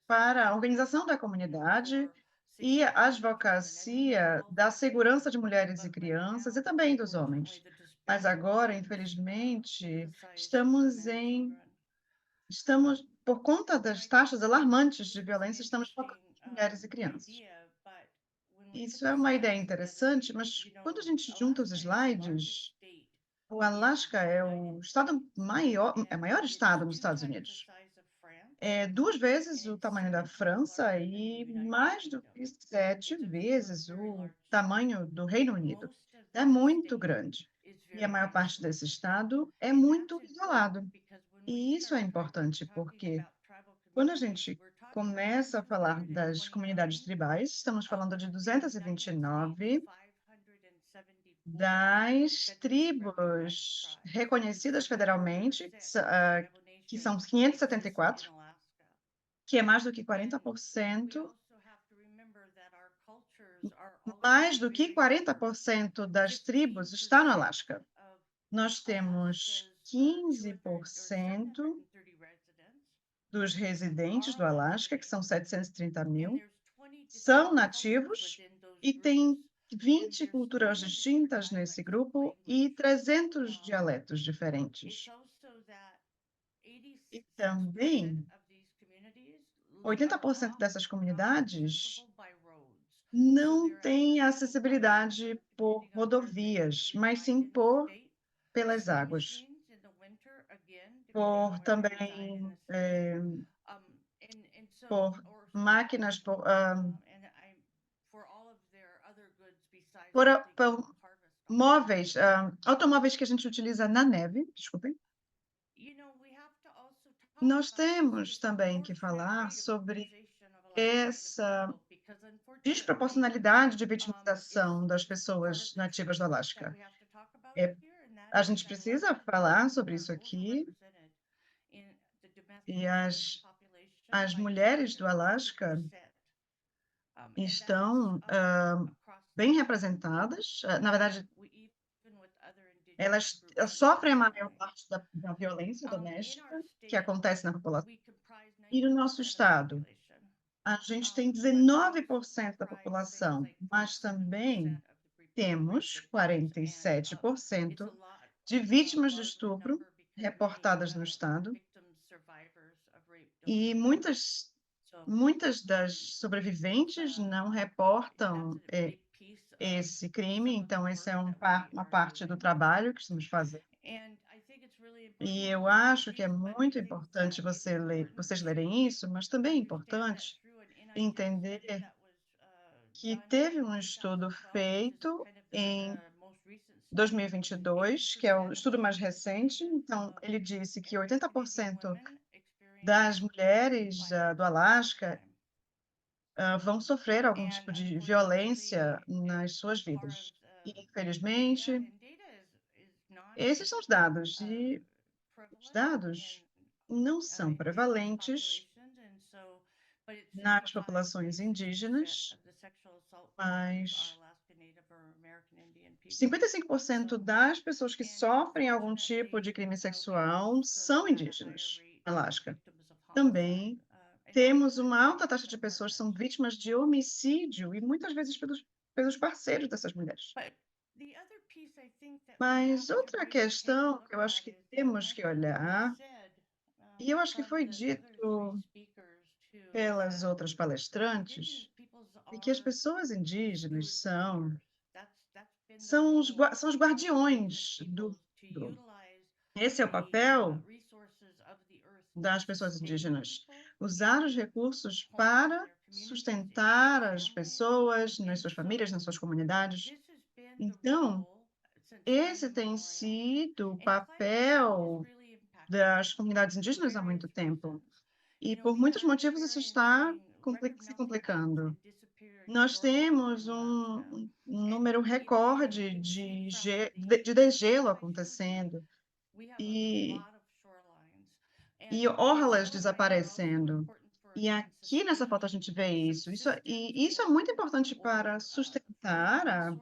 para a organização da comunidade e a advocacia da segurança de mulheres e crianças e também dos homens. Mas agora, infelizmente, por conta das taxas alarmantes de violência, estamos focando em mulheres e crianças. Isso é uma ideia interessante, mas quando a gente junta os slides, o Alasca é o maior estado nos Estados Unidos. É 2 vezes o tamanho da França e mais do que 7 vezes o tamanho do Reino Unido. É muito grande. E a maior parte desse estado é muito isolado. E isso é importante, porque quando a gente começa a falar das comunidades tribais, estamos falando de 229 das tribos reconhecidas federalmente, que são 574, que é mais do que 40%, mais do que 40% das tribos está no Alasca. Nós temos 15% dos residentes do Alasca, que são 730 mil, são nativos e tem 20 culturas distintas nesse grupo e 300 dialetos diferentes. E também 80% dessas comunidades não têm acessibilidade por rodovias, mas sim pelas águas, por também por máquinas, por móveis, automóveis que a gente utiliza na neve, desculpem. Nós temos também que falar sobre essa desproporcionalidade de vitimização das pessoas nativas do Alasca. A gente precisa falar sobre isso aqui, e as mulheres do Alasca estão bem representadas. Na verdade, elas sofrem a maior parte da violência doméstica que acontece na população. E no nosso estado, a gente tem 19% da população, mas também temos 47% de vítimas de estupro reportadas no estado, e muitas das sobreviventes não reportam esse crime, então esse é uma parte do trabalho que estamos fazendo. E eu acho que é muito importante vocês lerem isso, mas também é importante entender que teve um estudo feito em 2022, que é o estudo mais recente. Então, ele disse que 80% das mulheres do Alasca vão sofrer algum tipo de violência nas suas vidas. E, infelizmente, esses são os dados, e os dados não são prevalentes nas populações indígenas, mas 55% das pessoas que sofrem algum tipo de crime sexual são indígenas no Alasca. Também temos uma alta taxa de pessoas que são vítimas de homicídio, e muitas vezes pelos parceiros dessas mulheres. Mas outra questão que eu acho que temos que olhar, e eu acho que foi dito pelas outras palestrantes, é que as pessoas indígenas são os guardiões do mundo. Esse é o papel das pessoas indígenas, usar os recursos para sustentar as pessoas nas suas famílias, nas suas comunidades. Então, esse tem sido o papel das comunidades indígenas há muito tempo. E por muitos motivos isso está se complicando. Nós temos um número recorde de degelo acontecendo e orlas desaparecendo. E aqui nessa foto a gente vê isso. Isso é muito importante para sustentar a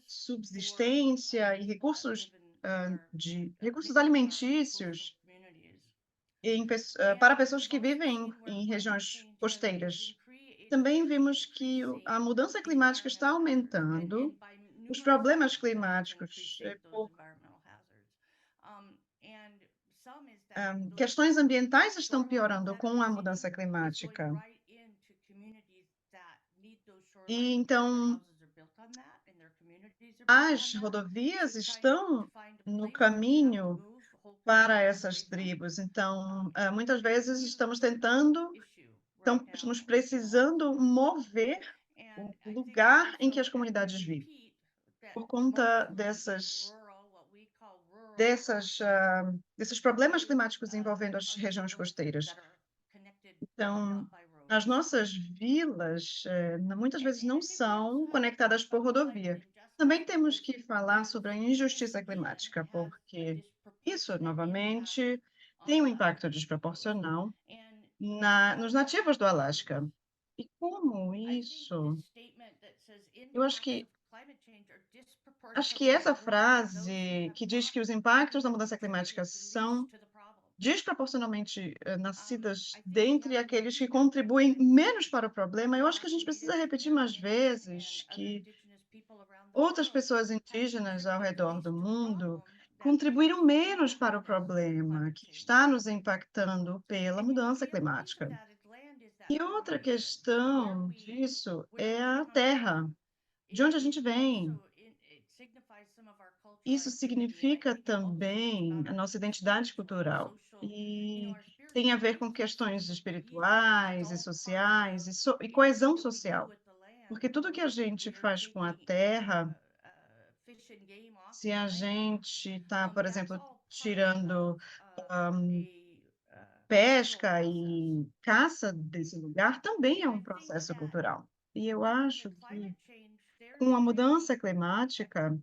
subsistência e recursos alimentícios para pessoas que vivem em regiões costeiras. Também vimos que a mudança climática está aumentando, os problemas climáticos, questões ambientais estão piorando com a mudança climática. E então, as rodovias estão no caminho para essas tribos. Então, muitas vezes estamos precisando mover o lugar em que as comunidades vivem, por conta desses problemas climáticos envolvendo as regiões costeiras. Então, as nossas vilas, muitas vezes não são conectadas por rodovia. Também temos que falar sobre a injustiça climática, porque isso, novamente, tem um impacto desproporcional nos nativos do Alasca. E como isso? Eu acho que essa frase que diz que os impactos da mudança climática são desproporcionalmente nascidas dentre aqueles que contribuem menos para o problema, eu acho que a gente precisa repetir mais vezes que outras pessoas indígenas ao redor do mundo contribuíram menos para o problema que está nos impactando pela mudança climática. E outra questão disso é a terra, de onde a gente vem. Isso significa também a nossa identidade cultural e tem a ver com questões espirituais e sociais e coesão social, porque tudo que a gente faz com a terra, se a gente está, por exemplo, tirando pesca e caça desse lugar, também é um processo cultural. E eu acho que com a mudança climática,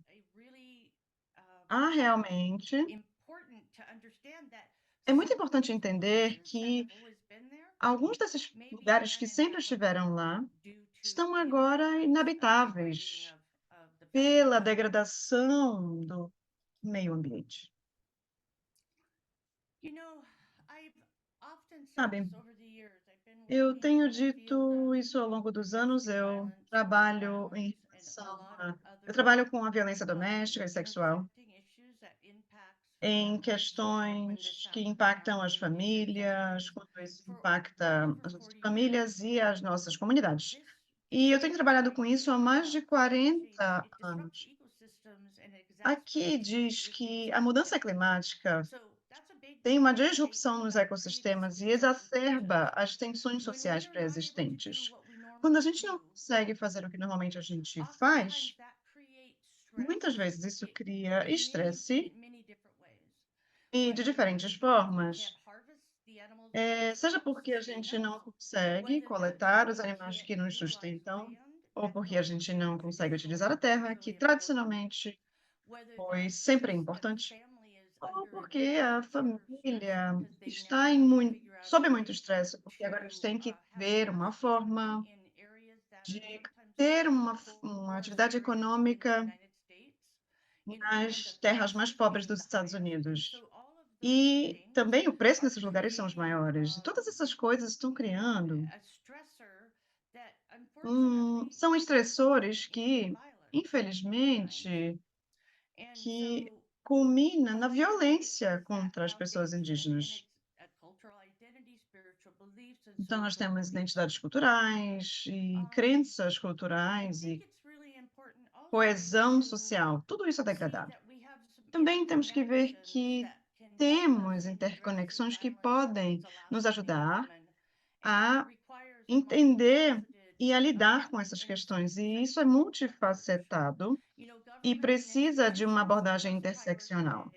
é muito importante entender que alguns desses lugares que sempre estiveram lá estão agora inabitáveis pela degradação do meio ambiente. Sabe, eu tenho dito isso ao longo dos anos, eu trabalho com a violência doméstica e sexual, em questões que impactam as famílias, quando isso impacta as nossas famílias e as nossas comunidades. E eu tenho trabalhado com isso há mais de 40 anos. Aqui diz que a mudança climática tem uma disrupção nos ecossistemas e exacerba as tensões sociais pré-existentes. Quando a gente não consegue fazer o que normalmente a gente faz, muitas vezes isso cria estresse e de diferentes formas. Seja porque a gente não consegue coletar os animais que nos sustentam, ou porque a gente não consegue utilizar a terra, que tradicionalmente foi sempre importante, ou porque a família está sob muito estresse, porque agora eles têm que ver uma forma de ter uma atividade econômica nas terras mais pobres dos Estados Unidos. E também o preço nesses lugares são os maiores. E todas essas coisas estão criando são estressores que, infelizmente, que culmina na violência contra as pessoas indígenas. Então, nós temos identidades culturais e crenças culturais e coesão social, tudo isso é degradado. Também temos que ver que temos interconexões que podem nos ajudar a entender e a lidar com essas questões, e isso é multifacetado e precisa de uma abordagem interseccional.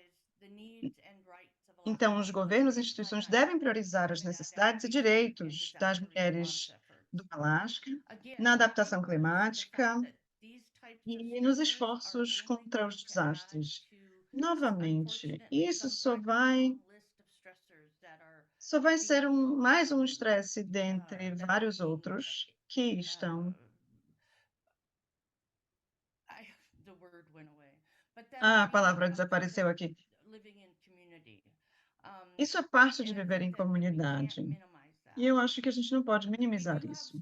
Então, os governos e instituições devem priorizar as necessidades e direitos das mulheres do Alasca, na adaptação climática e nos esforços contra os desastres. Novamente, isso só vai ser mais um estresse dentre vários outros que estão. A palavra desapareceu aqui. Isso é parte de viver em comunidade. E eu acho que a gente não pode minimizar isso.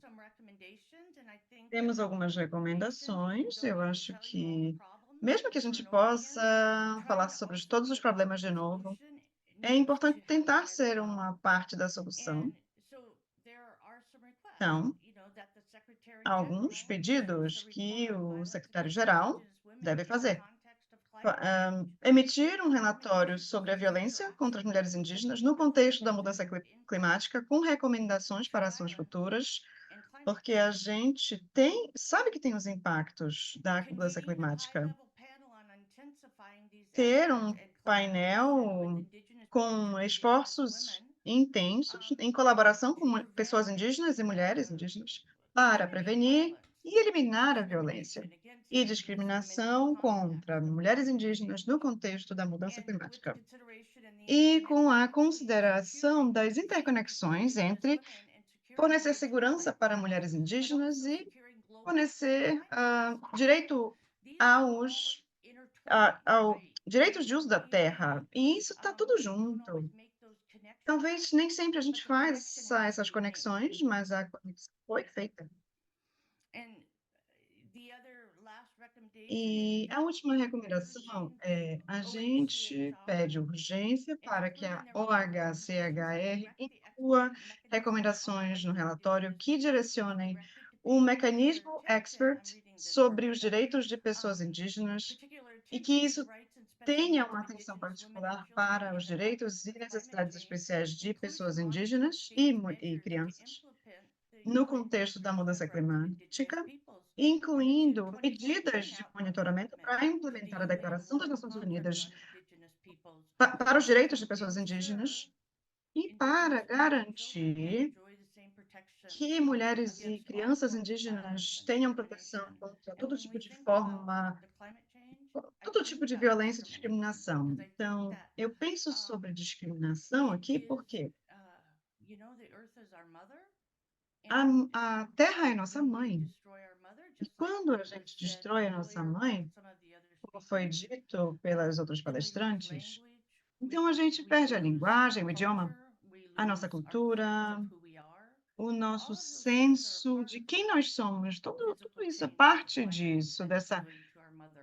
Temos algumas recomendações. Eu acho que, mesmo que a gente possa falar sobre todos os problemas de novo, é importante tentar ser uma parte da solução. Então, há alguns pedidos que o secretário-geral deve fazer. Emitir um relatório sobre a violência contra as mulheres indígenas no contexto da mudança climática, com recomendações para ações futuras, porque a gente sabe que tem os impactos da mudança climática. Ter um painel com esforços intensos, em colaboração com pessoas indígenas e mulheres indígenas, para prevenir e eliminar a violência e discriminação contra mulheres indígenas no contexto da mudança climática. E com a consideração das interconexões entre fornecer segurança para mulheres indígenas e fornecer direito ao direitos de uso da terra. E isso está tudo junto. Talvez nem sempre a gente faça essas conexões, mas a conexão foi feita. E a última recomendação é: a gente pede urgência para que a OHCHR inclua recomendações no relatório que direcionem o mecanismo expert sobre os direitos de pessoas indígenas e que isso tenha uma atenção particular para os direitos e necessidades especiais de pessoas indígenas e crianças no contexto da mudança climática, incluindo medidas de monitoramento para implementar a Declaração das Nações Unidas para os direitos de pessoas indígenas e para garantir que mulheres e crianças indígenas tenham proteção contra todo tipo de violência e discriminação. Então, eu penso sobre discriminação aqui porque a Terra é nossa mãe. E quando a gente destrói a nossa mãe, como foi dito pelas outras palestrantes, então a gente perde a linguagem, o idioma, a nossa cultura, o nosso senso de quem nós somos. Tudo isso é parte disso,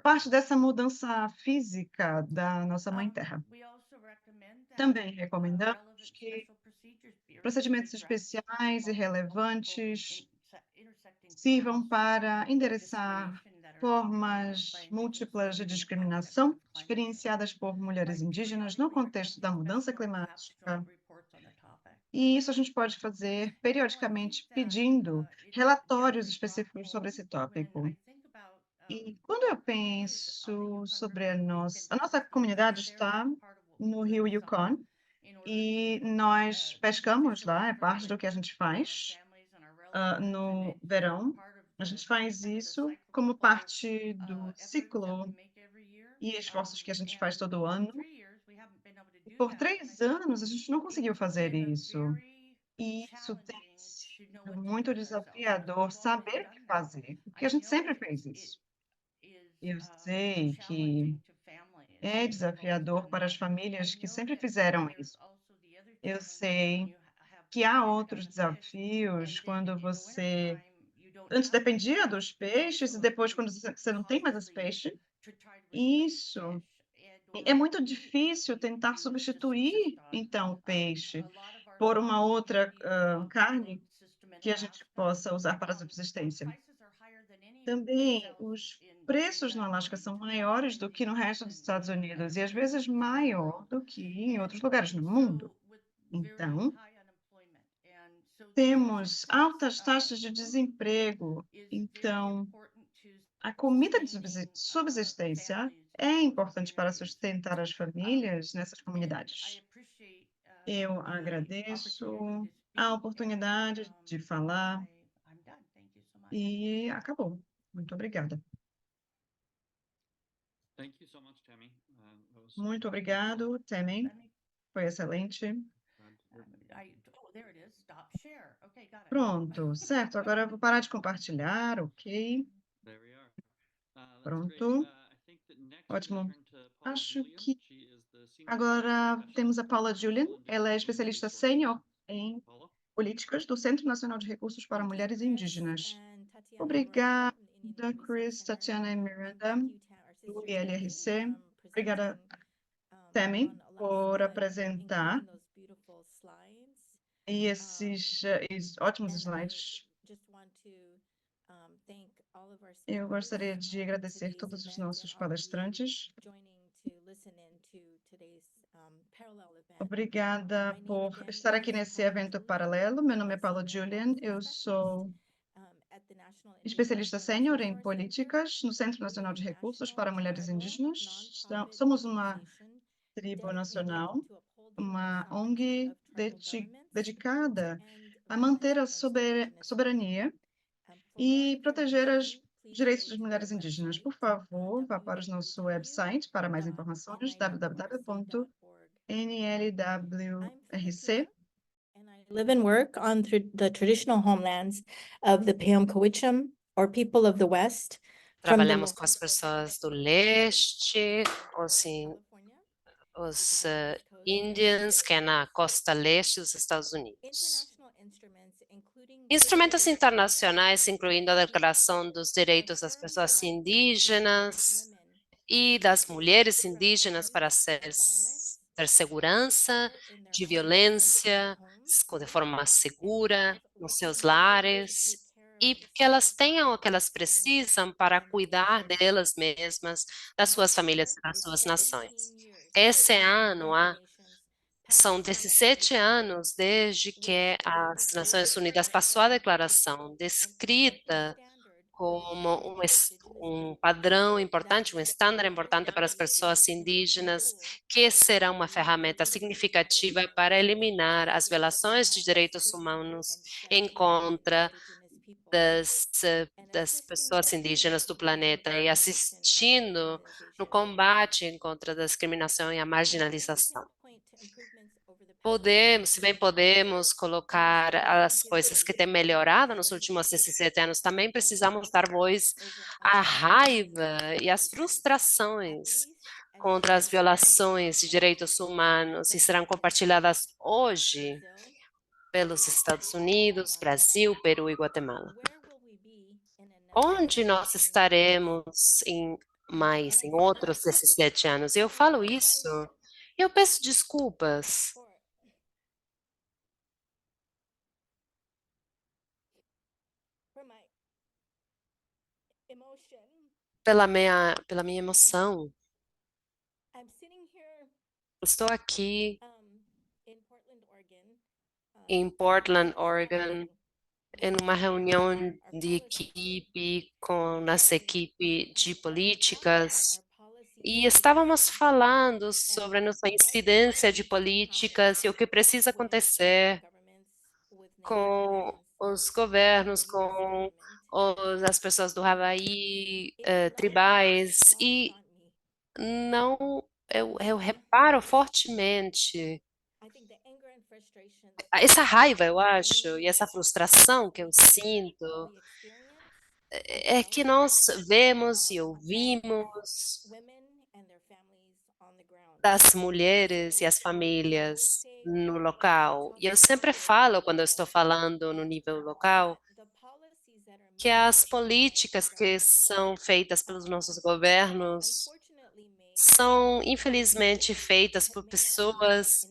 parte dessa mudança física da nossa Mãe Terra. Também recomendamos que procedimentos especiais e relevantes sirvam para endereçar formas múltiplas de discriminação experienciadas por mulheres indígenas no contexto da mudança climática. E isso a gente pode fazer periodicamente pedindo relatórios específicos sobre esse tópico. E quando eu penso sobre a nossa comunidade está no rio Yukon, e nós pescamos lá, é parte do que a gente faz no verão. A gente faz isso como parte do ciclo e esforços que a gente faz todo ano. E por 3 anos, a gente não conseguiu fazer isso. E isso tem sido muito desafiador saber o que fazer, porque a gente sempre fez isso. Eu sei que é desafiador para as famílias que sempre fizeram isso. Eu sei que há outros desafios quando você antes dependia dos peixes e depois, quando você não tem mais esse peixe, Isso é muito difícil tentar substituir, então, o peixe por uma outra, carne que a gente possa usar para a subsistência. Também os preços no Alasca são maiores do que no resto dos Estados Unidos e às vezes maior do que em outros lugares no mundo. Então, temos altas taxas de desemprego. Então, a comida de subsistência é importante para sustentar as famílias nessas comunidades. Eu agradeço a oportunidade de falar e acabou. Muito obrigada. Muito obrigado, Tammy. Foi excelente. Pronto, certo. Agora eu vou parar de compartilhar, ok? Pronto. Ótimo. Acho que agora temos a Paula Julian. Ela é especialista sênior em políticas do Centro Nacional de Recursos para Mulheres Indígenas. Obrigada, Chris, Tatiana e Miranda, do ILRC. Obrigada, Tammy, por apresentar e esses ótimos slides. Eu gostaria de agradecer todos os nossos palestrantes. Obrigada por estar aqui nesse evento paralelo. Meu nome é Paula Julian, eu sou especialista sênior em políticas no Centro Nacional de Recursos para Mulheres Indígenas. Somos uma tribo nacional, uma ONG dedicada a manter a soberania e proteger os direitos das mulheres indígenas. Por favor, vá para o nosso website para mais informações, www.nlwrc. Live and work on the traditional homelands of the Payam-Cowichan, or people of the West. Trabalhamos com as pessoas do leste, os Indians, que é na costa leste dos Estados Unidos. Instrumentos internacionais, incluindo a Declaração dos Direitos das Pessoas Indígenas e das mulheres indígenas para ter segurança de violência, de forma segura nos seus lares, e que elas tenham o que elas precisam para cuidar delas mesmas, das suas famílias e das suas nações. Esse ano, são 17 anos desde que as Nações Unidas passou a declaração descrita como um padrão importante, um estándar importante para as pessoas indígenas, que será uma ferramenta significativa para eliminar as violações de direitos humanos em contra das pessoas indígenas do planeta e assistindo no combate em contra a discriminação e a marginalização. Se bem podemos colocar as coisas que têm melhorado nos últimos 17 anos, também precisamos dar voz à raiva e às frustrações contra as violações de direitos humanos que serão compartilhadas hoje pelos Estados Unidos, Brasil, Peru e Guatemala. Onde nós estaremos em outros 17 anos? Eu falo isso, eu peço desculpas pela minha emoção. Estou aqui em Portland, Oregon, em uma reunião de equipe com as equipes de políticas, e estávamos falando sobre a nossa incidência de políticas e o que precisa acontecer com os governos, com as pessoas do Havaí, tribais, e eu reparo fortemente essa raiva, eu acho, e essa frustração que eu sinto, é que nós vemos e ouvimos das mulheres e as famílias no local. E eu sempre falo, quando eu estou falando no nível local, que as políticas que são feitas pelos nossos governos são, infelizmente, feitas por pessoas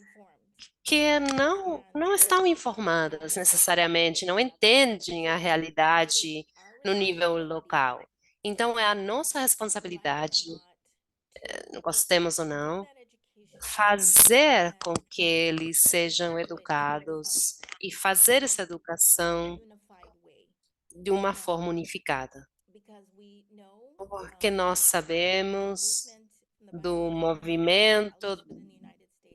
que não estão informadas necessariamente, não entendem a realidade no nível local. Então, é a nossa responsabilidade, gostemos ou não, fazer com que eles sejam educados e fazer essa educação de uma forma unificada. Porque nós sabemos do movimento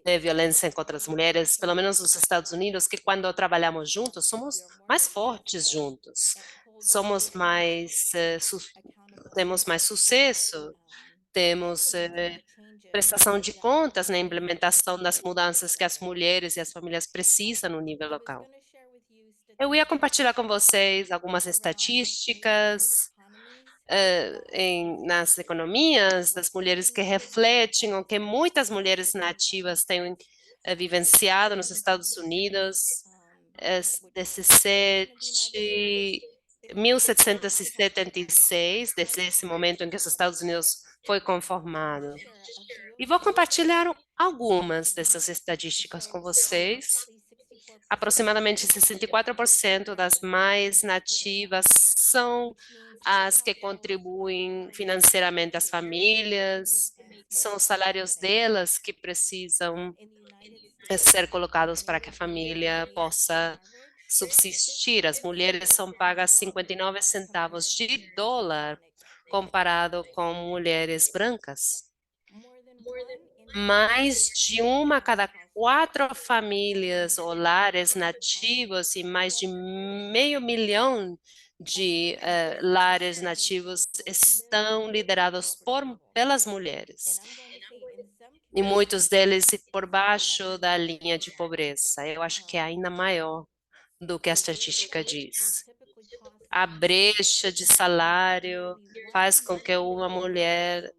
de violência contra as mulheres, pelo menos nos Estados Unidos, que quando trabalhamos juntos, somos mais fortes juntos, somos mais, temos mais sucesso, temos prestação de contas na implementação das mudanças que as mulheres e as famílias precisam no nível local. Eu ia compartilhar com vocês algumas estatísticas nas economias das mulheres que refletem o que muitas mulheres nativas têm vivenciado nos Estados Unidos. 1776, desde esse momento em que os Estados Unidos foi conformado. E vou compartilhar algumas dessas estatísticas com vocês. Aproximadamente 64% das mães nativas são as que contribuem financeiramente às famílias, são os salários delas que precisam ser colocados para que a família possa subsistir. As mulheres são pagas 59 centavos de dólar comparado com mulheres brancas. Mais de uma a cada 4 famílias ou lares nativos e mais de 500 mil de lares nativos estão liderados pelas mulheres. E muitos deles por baixo da linha de pobreza. Eu acho que é ainda maior do que a estatística diz. A brecha de salário faz com que uma mulher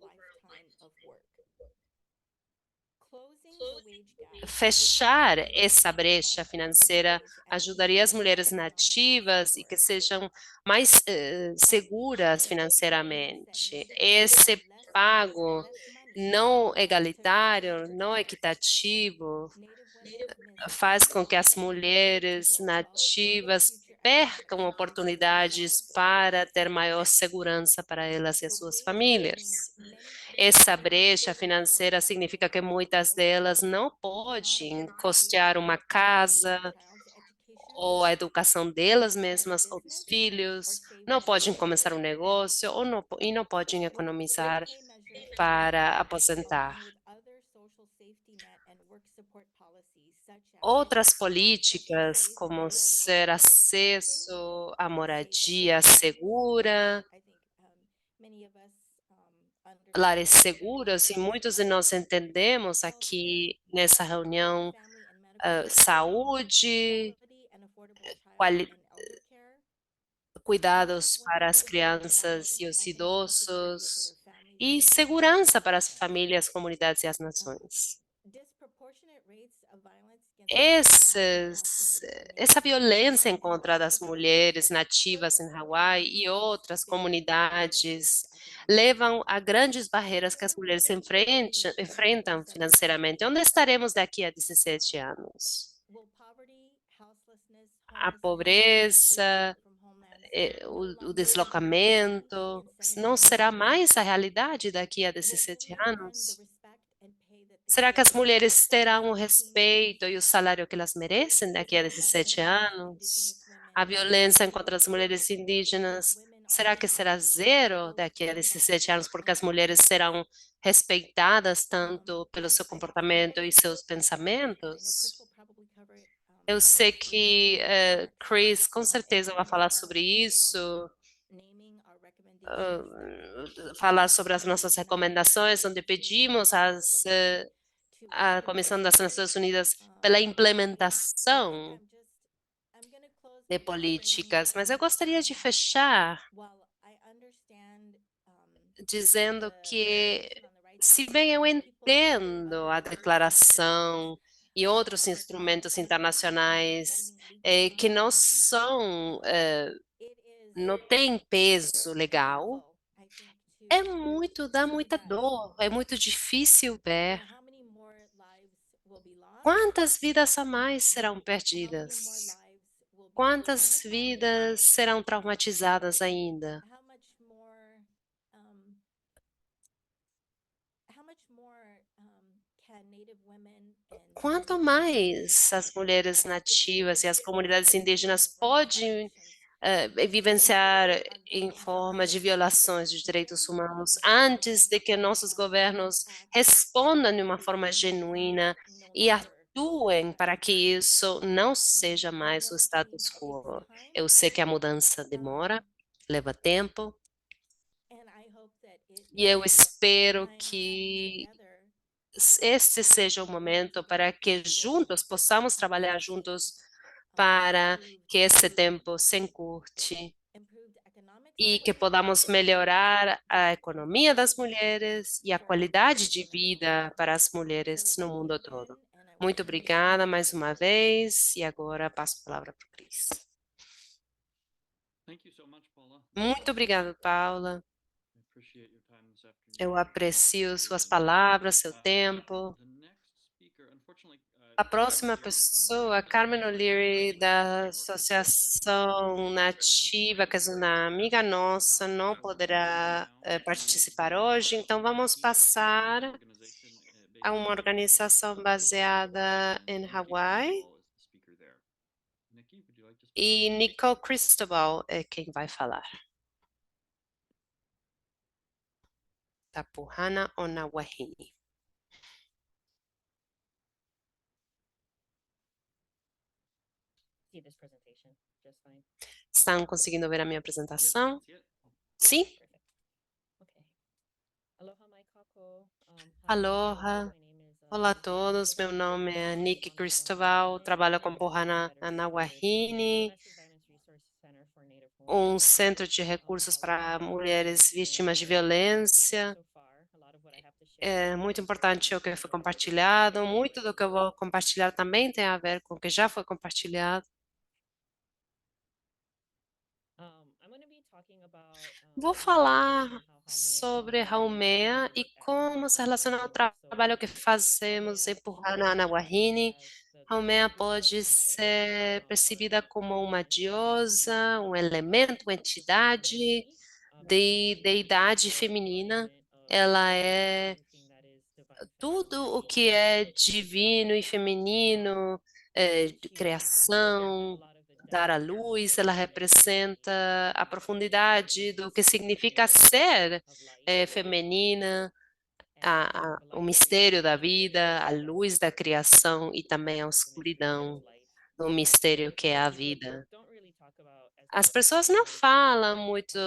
fechar essa brecha financeira ajudaria as mulheres nativas e que sejam mais seguras financeiramente. Esse pago não egalitário, não equitativo, faz com que as mulheres nativas percam oportunidades para ter maior segurança para elas e as suas famílias. Essa brecha financeira significa que muitas delas não podem custear uma casa ou a educação delas mesmas ou dos filhos, não podem começar um negócio e não podem economizar para aposentar. Outras políticas, como ser acesso à moradia segura, lares seguros, e muitos de nós entendemos aqui nessa reunião saúde, cuidados para as crianças e os idosos e segurança para as famílias, comunidades e as nações. Essa violência contra as mulheres nativas em Hawaii e outras comunidades levam a grandes barreiras que as mulheres enfrentam financeiramente. Onde estaremos daqui a 17 anos? A pobreza, o deslocamento, não será mais a realidade daqui a 17 anos? Será que as mulheres terão o respeito e o salário que elas merecem daqui a 17 anos? A violência contra as mulheres indígenas, será que será zero daqui a 17 anos, porque as mulheres serão respeitadas tanto pelo seu comportamento e seus pensamentos? Eu sei que Chris com certeza vai falar sobre isso, falar sobre as nossas recomendações, onde pedimos à Comissão das Nações Unidas pela implementação de políticas. Mas eu gostaria de fechar dizendo que, se bem eu entendo a declaração e outros instrumentos internacionais que não são não tem peso legal, dá muita dor, é muito difícil ver quantas vidas a mais serão perdidas, quantas vidas serão traumatizadas ainda. Quanto mais as mulheres nativas e as comunidades indígenas podem vivenciar em forma de violações de direitos humanos antes de que nossos governos respondam de uma forma genuína e atuem para que isso não seja mais o status quo. Eu sei que a mudança demora, leva tempo, e eu espero que este seja o momento para que juntos possamos trabalhar juntos para que esse tempo se encurte e que podamos melhorar a economia das mulheres e a qualidade de vida para as mulheres no mundo todo. Muito obrigada mais uma vez e agora passo a palavra para o Cris. Muito obrigada, Paula. Eu aprecio suas palavras, seu tempo. A próxima pessoa, Carmen O'Leary, da Associação Nativa, que é uma amiga nossa, não poderá participar hoje, então vamos passar a uma organização baseada em Hawaii. E Nicole Cristobal é quem vai falar. Tapuhana Onawahini. Estão conseguindo ver a minha apresentação? Sim? Aloha. Olá a todos, meu nome é Nick Cristobal, trabalho com Pohana Anawahini, um centro de recursos para mulheres vítimas de violência. É muito importante o que foi compartilhado, muito do que eu vou compartilhar também tem a ver com o que já foi compartilhado. Vou falar sobre Haumea e como se relaciona ao trabalho que fazemos em Pohana Anawahini. Haumea pode ser percebida como uma deusa, um elemento, uma entidade de deidade feminina. Ela é tudo o que é divino e feminino, de criação, dar à luz, ela representa a profundidade do que significa ser feminina, o mistério da vida, a luz da criação e também a escuridão do mistério que é a vida. As pessoas não falam muito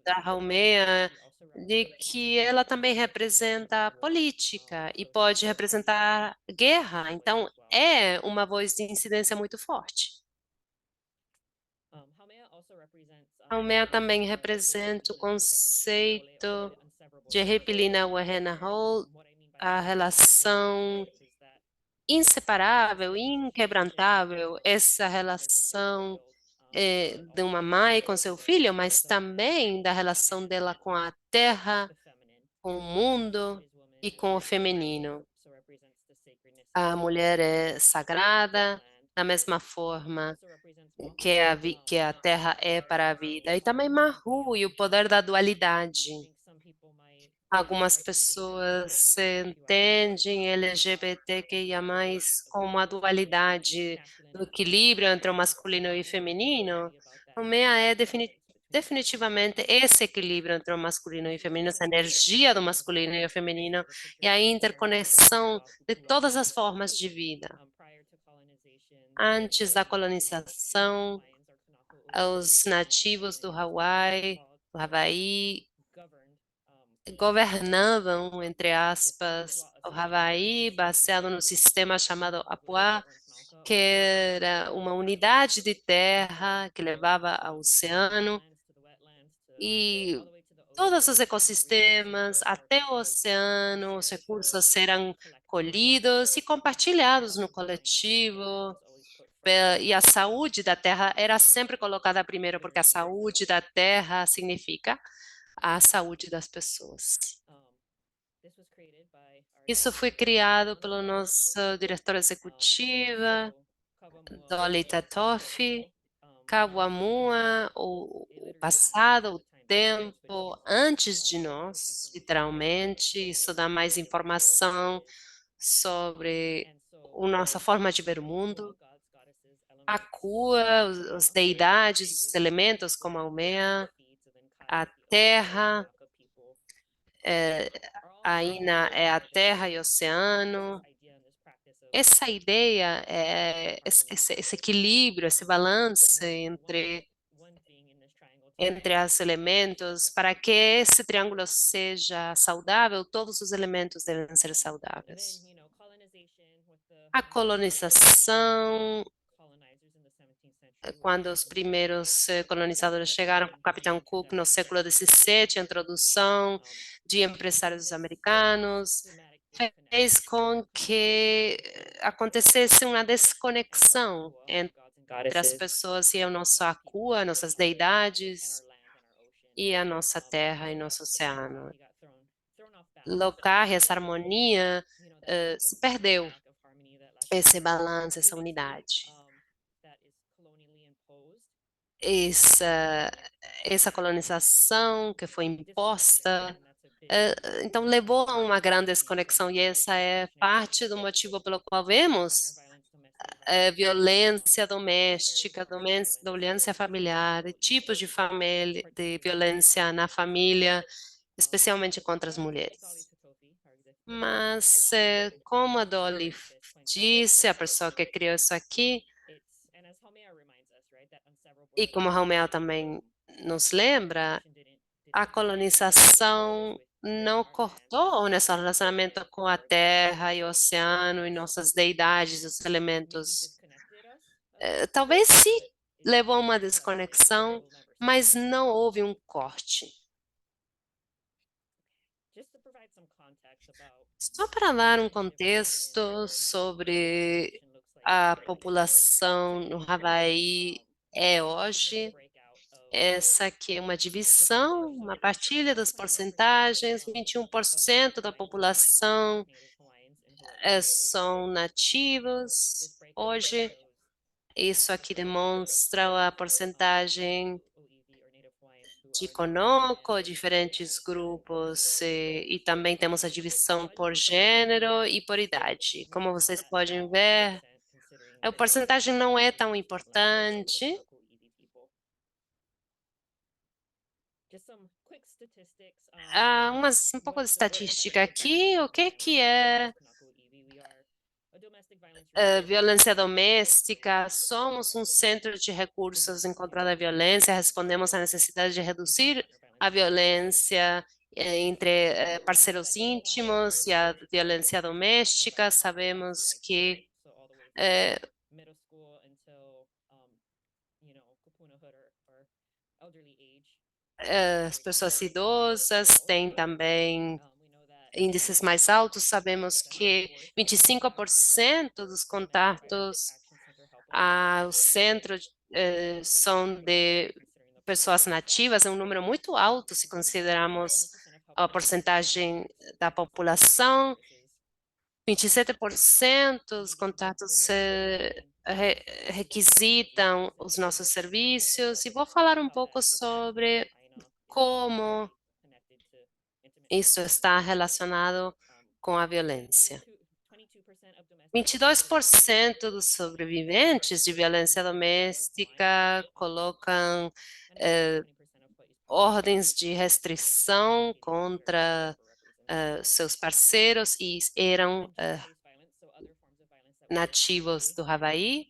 da Haumea, de que ela também representa a política e pode representar guerra, então é uma voz de incidência muito forte. Haumea também representa o conceito de Repilina Wahena Hall, a relação inseparável, inquebrantável, essa relação de uma mãe com seu filho, mas também da relação dela com a terra, com o mundo e com o feminino. A mulher é sagrada, da mesma forma que a terra é para a vida. E também Mahu e o poder da dualidade. Algumas pessoas se entendem LGBTQIA+, como a dualidade do equilíbrio entre o masculino e o feminino. O MEA é definitivamente esse equilíbrio entre o masculino e o feminino, essa energia do masculino e o feminino, e a interconexão de todas as formas de vida. Antes da colonização, os nativos do Hawaii governavam, entre aspas, o Havaí, baseado no sistema chamado Apuá, que era uma unidade de terra que levava ao oceano, e todos os ecossistemas, até o oceano, os recursos eram colhidos e compartilhados no coletivo, e a saúde da terra era sempre colocada primeiro, porque a saúde da terra significa a saúde das pessoas. Isso foi criado pelo nosso diretor executiva, Dolly Tatoff, Kawamura, o passado, o tempo antes de nós, literalmente. Isso dá mais informação sobre a nossa forma de ver o mundo, a cura, as deidades, os elementos como a Umea, a terra, a Ina é a terra e o oceano. Essa ideia, esse equilíbrio, esse balanço entre os elementos, para que esse triângulo seja saudável, todos os elementos devem ser saudáveis. A colonização, quando os primeiros colonizadores chegaram com o Capitão Cook no século XVII, a introdução de empresários americanos, fez com que acontecesse uma desconexão entre as pessoas e a nossa Akua, nossas deidades, e a nossa terra e nosso oceano. Locar essa harmonia se perdeu, esse balanço, essa unidade. Essa colonização que foi imposta, então levou a uma grande desconexão, e essa é parte do motivo pelo qual vemos violência doméstica, violência familiar, tipos de violência na família, especialmente contra as mulheres. Mas, como a Dolly disse, a pessoa que criou isso aqui, e como a Romeu também nos lembra, a colonização não cortou nosso relacionamento com a terra e o oceano e nossas deidades, os elementos. Talvez sim levou a uma desconexão, mas não houve um corte. Só para dar um contexto sobre a população no Havaí hoje, essa aqui é uma divisão, uma partilha das porcentagens, 21% da população são nativos hoje. Isso aqui demonstra a porcentagem de Conoco, diferentes grupos, e também temos a divisão por gênero e por idade. Como vocês podem ver, a porcentagem não é tão importante. Um pouco de estatística aqui. O que é violência doméstica? Somos um centro de recursos em contra da violência, respondemos à necessidade de reduzir a violência entre parceiros íntimos e a violência doméstica. Sabemos que as pessoas idosas têm também índices mais altos. Sabemos que 25% dos contatos ao centro são de pessoas nativas. É um número muito alto se considerarmos a porcentagem da população. 27% dos contatos requisitam os nossos serviços, e vou falar um pouco sobre como isso está relacionado com a violência. 22% dos sobreviventes de violência doméstica colocam ordens de restrição contra seus parceiros e eram nativos do Havaí.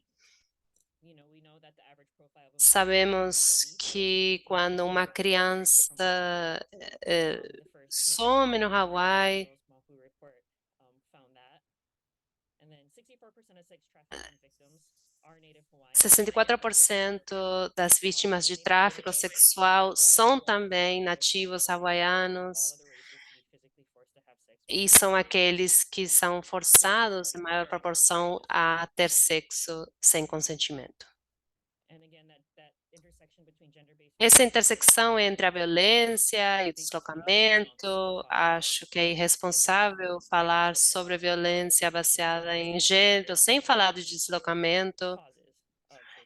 Sabemos que quando uma criança some no Hawaii, 64% das vítimas de tráfico sexual são também nativos hawaianos. e são aqueles que são forçados, em maior proporção, a ter sexo sem consentimento. Essa intersecção entre a violência e o deslocamento, acho que é irresponsável falar sobre a violência baseada em gênero sem falar do deslocamento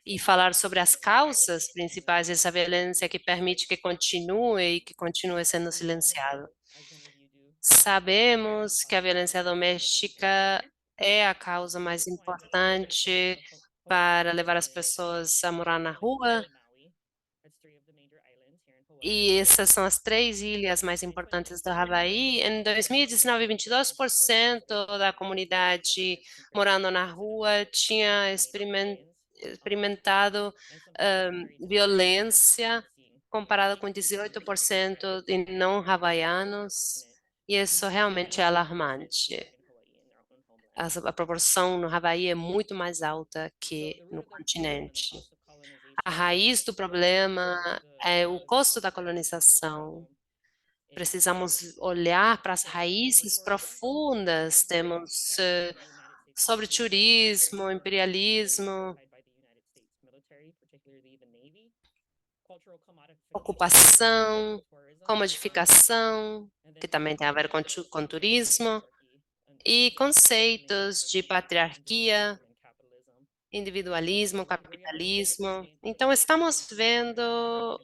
e falar sobre as causas principais dessa violência que permite que continue e que continue sendo silenciado. Sabemos que a violência doméstica é a causa mais importante para levar as pessoas a morar na rua. E essas são as 3 ilhas mais importantes do Havaí. Em 2019, 22% da comunidade morando na rua tinha experimentado violência, comparado com 18% de não havaianos, e isso realmente é alarmante. A proporção no Havaí é muito mais alta que no continente. A raiz do problema é o custo da colonização. Precisamos olhar para as raízes profundas. Temos sobre turismo, imperialismo, ocupação, comodificação, que também tem a ver com turismo, e conceitos de patriarquia, individualismo, capitalismo. Então, estamos vendo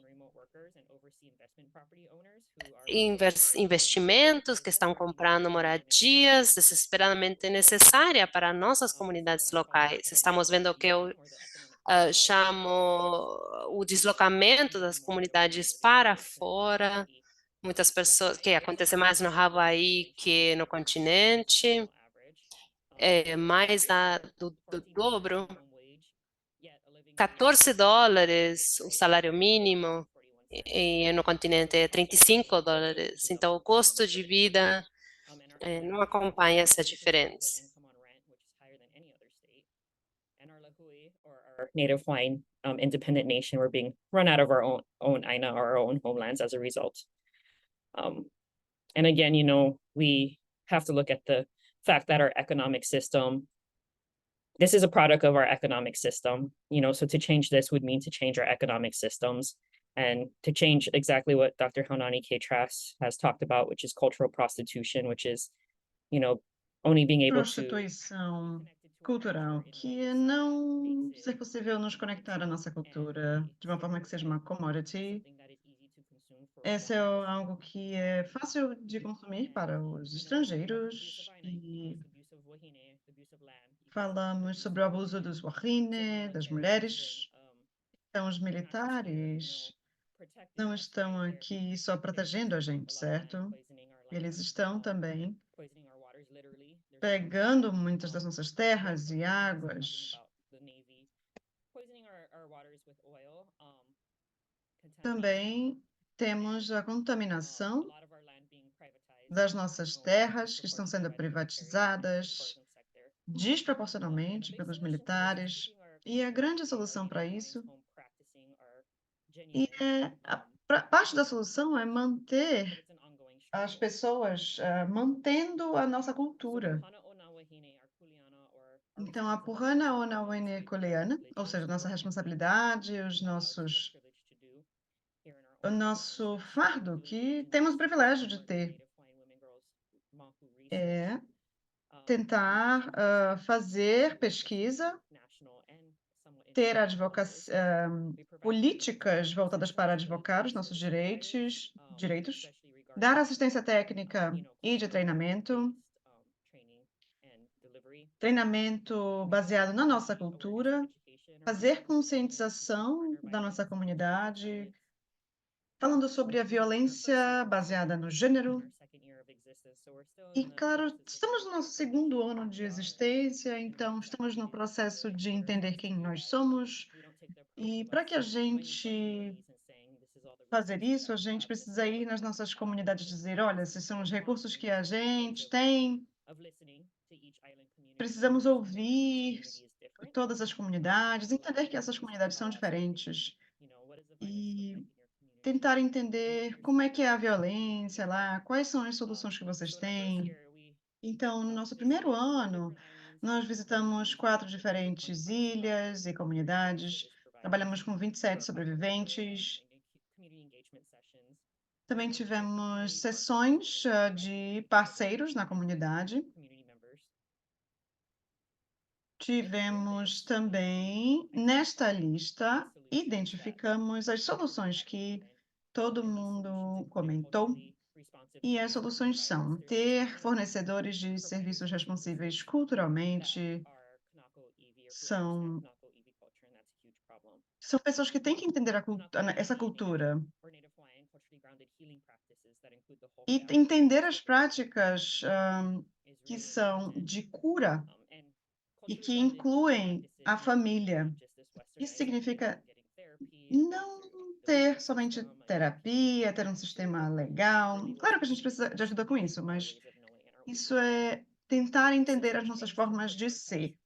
investimentos que estão comprando moradias desesperadamente necessárias para nossas comunidades locais. Estamos vendo o que eu chamo o deslocamento das comunidades para fora. Muitas pessoas, que acontece mais no Havaí que no continente, mais do dobro. $14 o salário mínimo, e no continente é $35. Então, o custo de vida não acompanha essa diferença. Native Hawaiian independent nation, we're being run out of our own Aina, our own homelands as a result. And again, we have to look at the fact that our economic system, this is a product of our economic system, so to change this would mean to change our economic systems and to change exactly what Dr. Haunani K-Trass has talked about, which is cultural prostitution, which is, only being able to... Prostituição cultural, que não ser possível nos conectar à nossa cultura de uma forma que seja uma commodity. Esse é algo que é fácil de consumir para os estrangeiros, e falamos sobre o abuso dos wahine, das mulheres. Então, os militares não estão aqui só protegendo a gente, certo? Eles estão também pegando muitas das nossas terras e águas. Também temos a contaminação das nossas terras, que estão sendo privatizadas desproporcionalmente pelos militares, e a grande solução para isso, parte da solução é manter as pessoas mantendo a nossa cultura. Então, a Purana Onawene Kuleana, ou seja, nossa responsabilidade, o nosso fardo, que temos o privilégio de ter, é tentar fazer pesquisa, ter políticas voltadas para advocar os nossos direitos, dar assistência técnica e de treinamento baseado na nossa cultura, fazer conscientização da nossa comunidade, falando sobre a violência baseada no gênero. E, claro, estamos no nosso 2º ano de existência, então estamos no processo de entender quem nós somos. E para que a gente fazer isso, a gente precisa ir nas nossas comunidades e dizer, olha, esses são os recursos que a gente tem. Precisamos ouvir todas as comunidades, entender que essas comunidades são diferentes e tentar entender como é que é a violência lá, quais são as soluções que vocês têm. Então, no nosso primeiro ano, nós visitamos 4 diferentes ilhas e comunidades, trabalhamos com 27 sobreviventes. Também tivemos sessões de parceiros na comunidade. Tivemos também, nesta lista, identificamos as soluções que todo mundo comentou. E as soluções são ter fornecedores de serviços responsíveis culturalmente, são pessoas que têm que entender essa cultura e entender as práticas que são de cura e que incluem a família. Isso significa não ter somente terapia, ter um sistema legal. Claro que a gente precisa de ajuda com isso, mas isso é tentar entender as nossas formas de ser.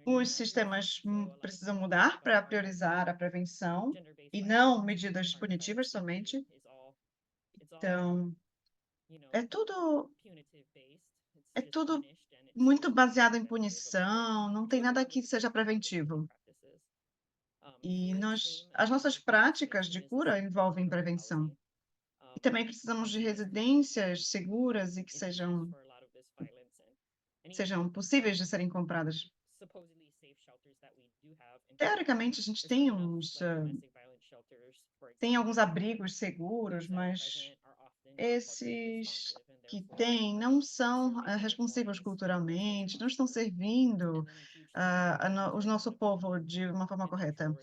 Os sistemas precisam mudar para priorizar a prevenção e não medidas punitivas somente. Então, é tudo muito baseado em punição, não tem nada que seja preventivo. E as nossas práticas de cura envolvem prevenção. E também precisamos de residências seguras e que sejam possíveis de serem compradas. Teoricamente, a gente tem tem alguns abrigos seguros, mas esses que tem não são responsivos culturalmente, não estão servindo o nosso povo de uma forma correta.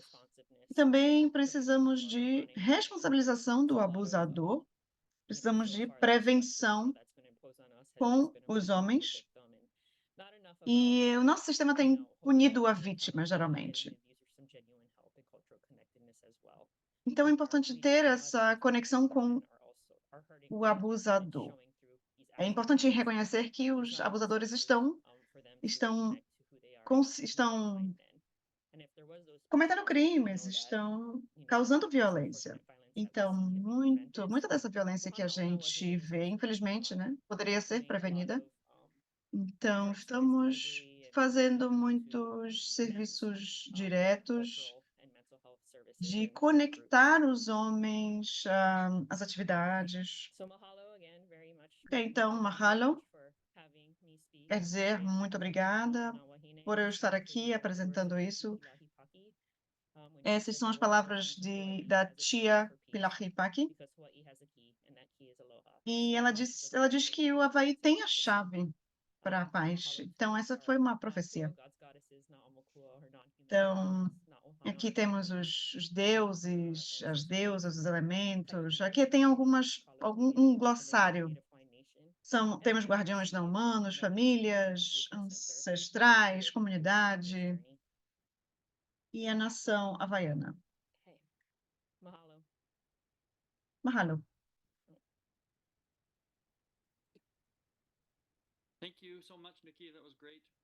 Também precisamos de responsabilização do abusador, precisamos de prevenção com os homens, e o nosso sistema tem punido a vítima, geralmente. Então, é importante ter essa conexão com o abusador. É importante reconhecer que os abusadores estão cometendo crimes, estão causando violência. Então, muita dessa violência que a gente vê, infelizmente, né, poderia ser prevenida. Então, estamos fazendo muitos serviços diretos de conectar os homens às atividades. Então, mahalo, quer dizer muito obrigada por eu estar aqui apresentando isso. Essas são as palavras da tia Pilar Paki. E ela diz que o Havaí tem a chave para a paz. Então, essa foi uma profecia. Então, aqui temos os deuses, as deusas, os elementos. Aqui tem um glossário. Temos guardiões não humanos, famílias, ancestrais, comunidade e a nação havaiana. Mahalo.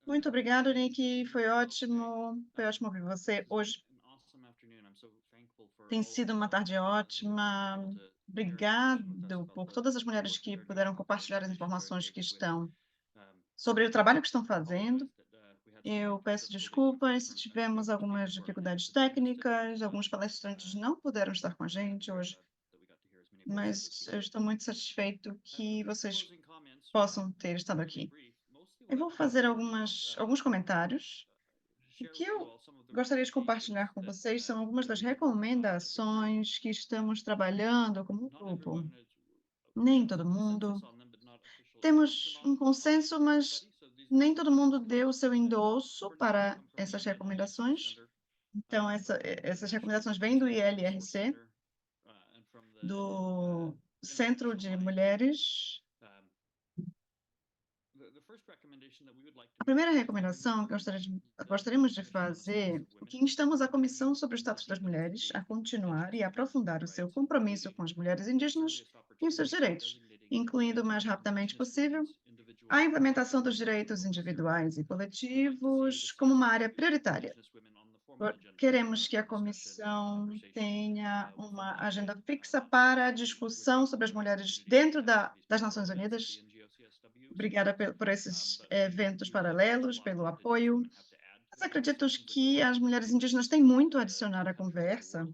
Muito obrigado, Nick. Foi ótimo ouvir você hoje. Tem sido uma tarde ótima. Obrigado por todas as mulheres que puderam compartilhar as informações que estão sobre o trabalho que estão fazendo. Eu peço desculpas se tivemos algumas dificuldades técnicas, alguns palestrantes não puderam estar com a gente hoje, mas eu estou muito satisfeito que vocês possam ter estado aqui. Eu vou fazer alguns comentários. O que eu gostaria de compartilhar com vocês são algumas das recomendações que estamos trabalhando como grupo. Nem todo mundo. Temos um consenso, mas nem todo mundo deu o seu endosso para essas recomendações. Então, essas recomendações vêm do ILRC, do Centro de Mulheres. A primeira recomendação que gostaríamos de fazer é que instamos a Comissão sobre o Status das Mulheres a continuar e aprofundar o seu compromisso com as mulheres indígenas e os seus direitos, incluindo o mais rapidamente possível a implementação dos direitos individuais e coletivos como uma área prioritária. Queremos que a Comissão tenha uma agenda fixa para a discussão sobre as mulheres dentro das Nações Unidas Obrigada por esses eventos paralelos, pelo apoio. Mas acredito que as mulheres indígenas têm muito a adicionar à conversa.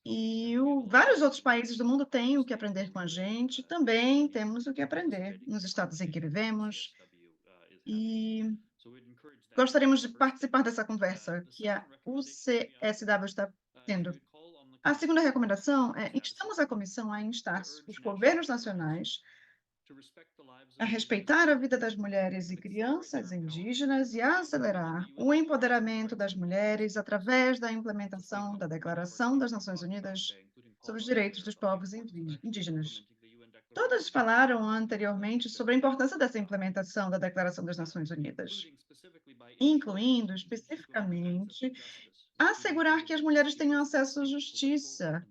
E vários outros países do mundo têm o que aprender com a gente, também temos o que aprender nos estados em que vivemos. E gostaríamos de participar dessa conversa que a UCSW está tendo. A segunda recomendação é: instamos a comissão a instar os governos nacionais a respeitar a vida das mulheres e crianças indígenas e a acelerar o empoderamento das mulheres através da implementação da Declaração das Nações Unidas sobre os Direitos dos Povos Indígenas. Todas falaram anteriormente sobre a importância dessa implementação da Declaração das Nações Unidas, incluindo especificamente assegurar que as mulheres tenham acesso à justiça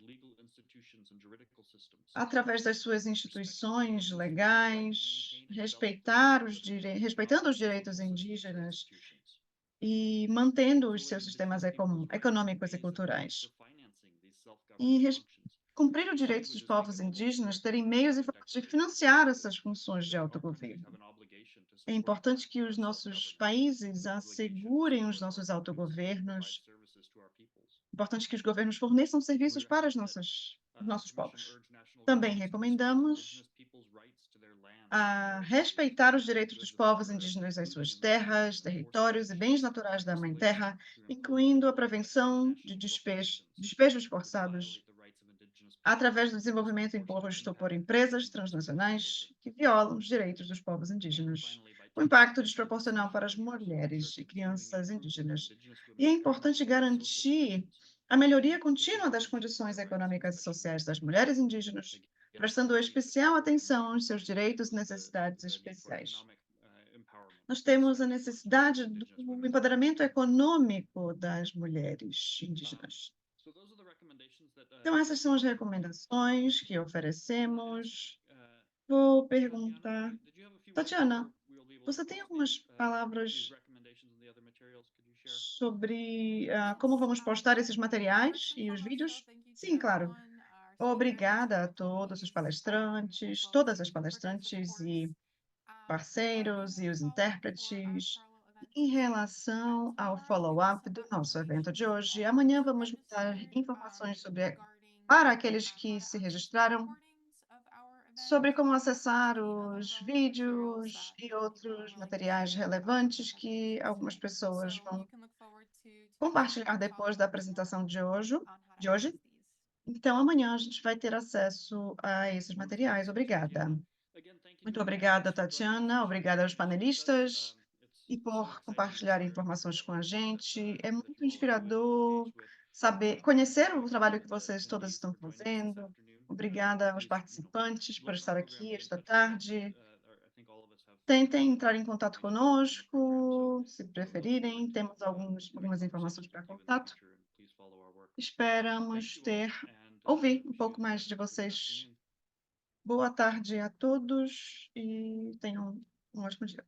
através das suas instituições legais, respeitando os direitos indígenas e mantendo os seus sistemas econômicos e culturais. E cumprir os direitos dos povos indígenas terem meios e formas de financiar essas funções de autogoverno. É importante que os nossos países assegurem os nossos autogovernos. É importante que os governos forneçam serviços para os nossos povos. Também recomendamos respeitar os direitos dos povos indígenas às suas terras, territórios e bens naturais da Mãe Terra, incluindo a prevenção de despejos forçados através do desenvolvimento imposto por empresas transnacionais que violam os direitos dos povos indígenas. O impacto desproporcional para as mulheres e crianças indígenas. E é importante garantir a melhoria contínua das condições econômicas e sociais das mulheres indígenas, prestando especial atenção aos seus direitos e necessidades especiais. Nós temos a necessidade do empoderamento econômico das mulheres indígenas. Então, essas são as recomendações que oferecemos. Vou perguntar, Tatiana, você tem algumas palavras sobre como vamos postar esses materiais e os vídeos? Sim, claro. Obrigada a todas as palestrantes e parceiros e os intérpretes. Em relação ao follow-up do nosso evento de hoje, amanhã vamos dar informações para aqueles que se registraram, sobre como acessar os vídeos e outros materiais relevantes que algumas pessoas vão compartilhar depois da apresentação de hoje. Então, amanhã a gente vai ter acesso a esses materiais. Obrigada. Muito obrigada, Tatiana. Obrigada aos panelistas e por compartilhar informações com a gente. É muito inspirador conhecer o trabalho que vocês todas estão fazendo. Obrigada aos participantes por estar aqui esta tarde. Tentem entrar em contato conosco, se preferirem. Temos algumas informações para contato. Esperamos ouvir um pouco mais de vocês. Boa tarde a todos e tenham um ótimo dia.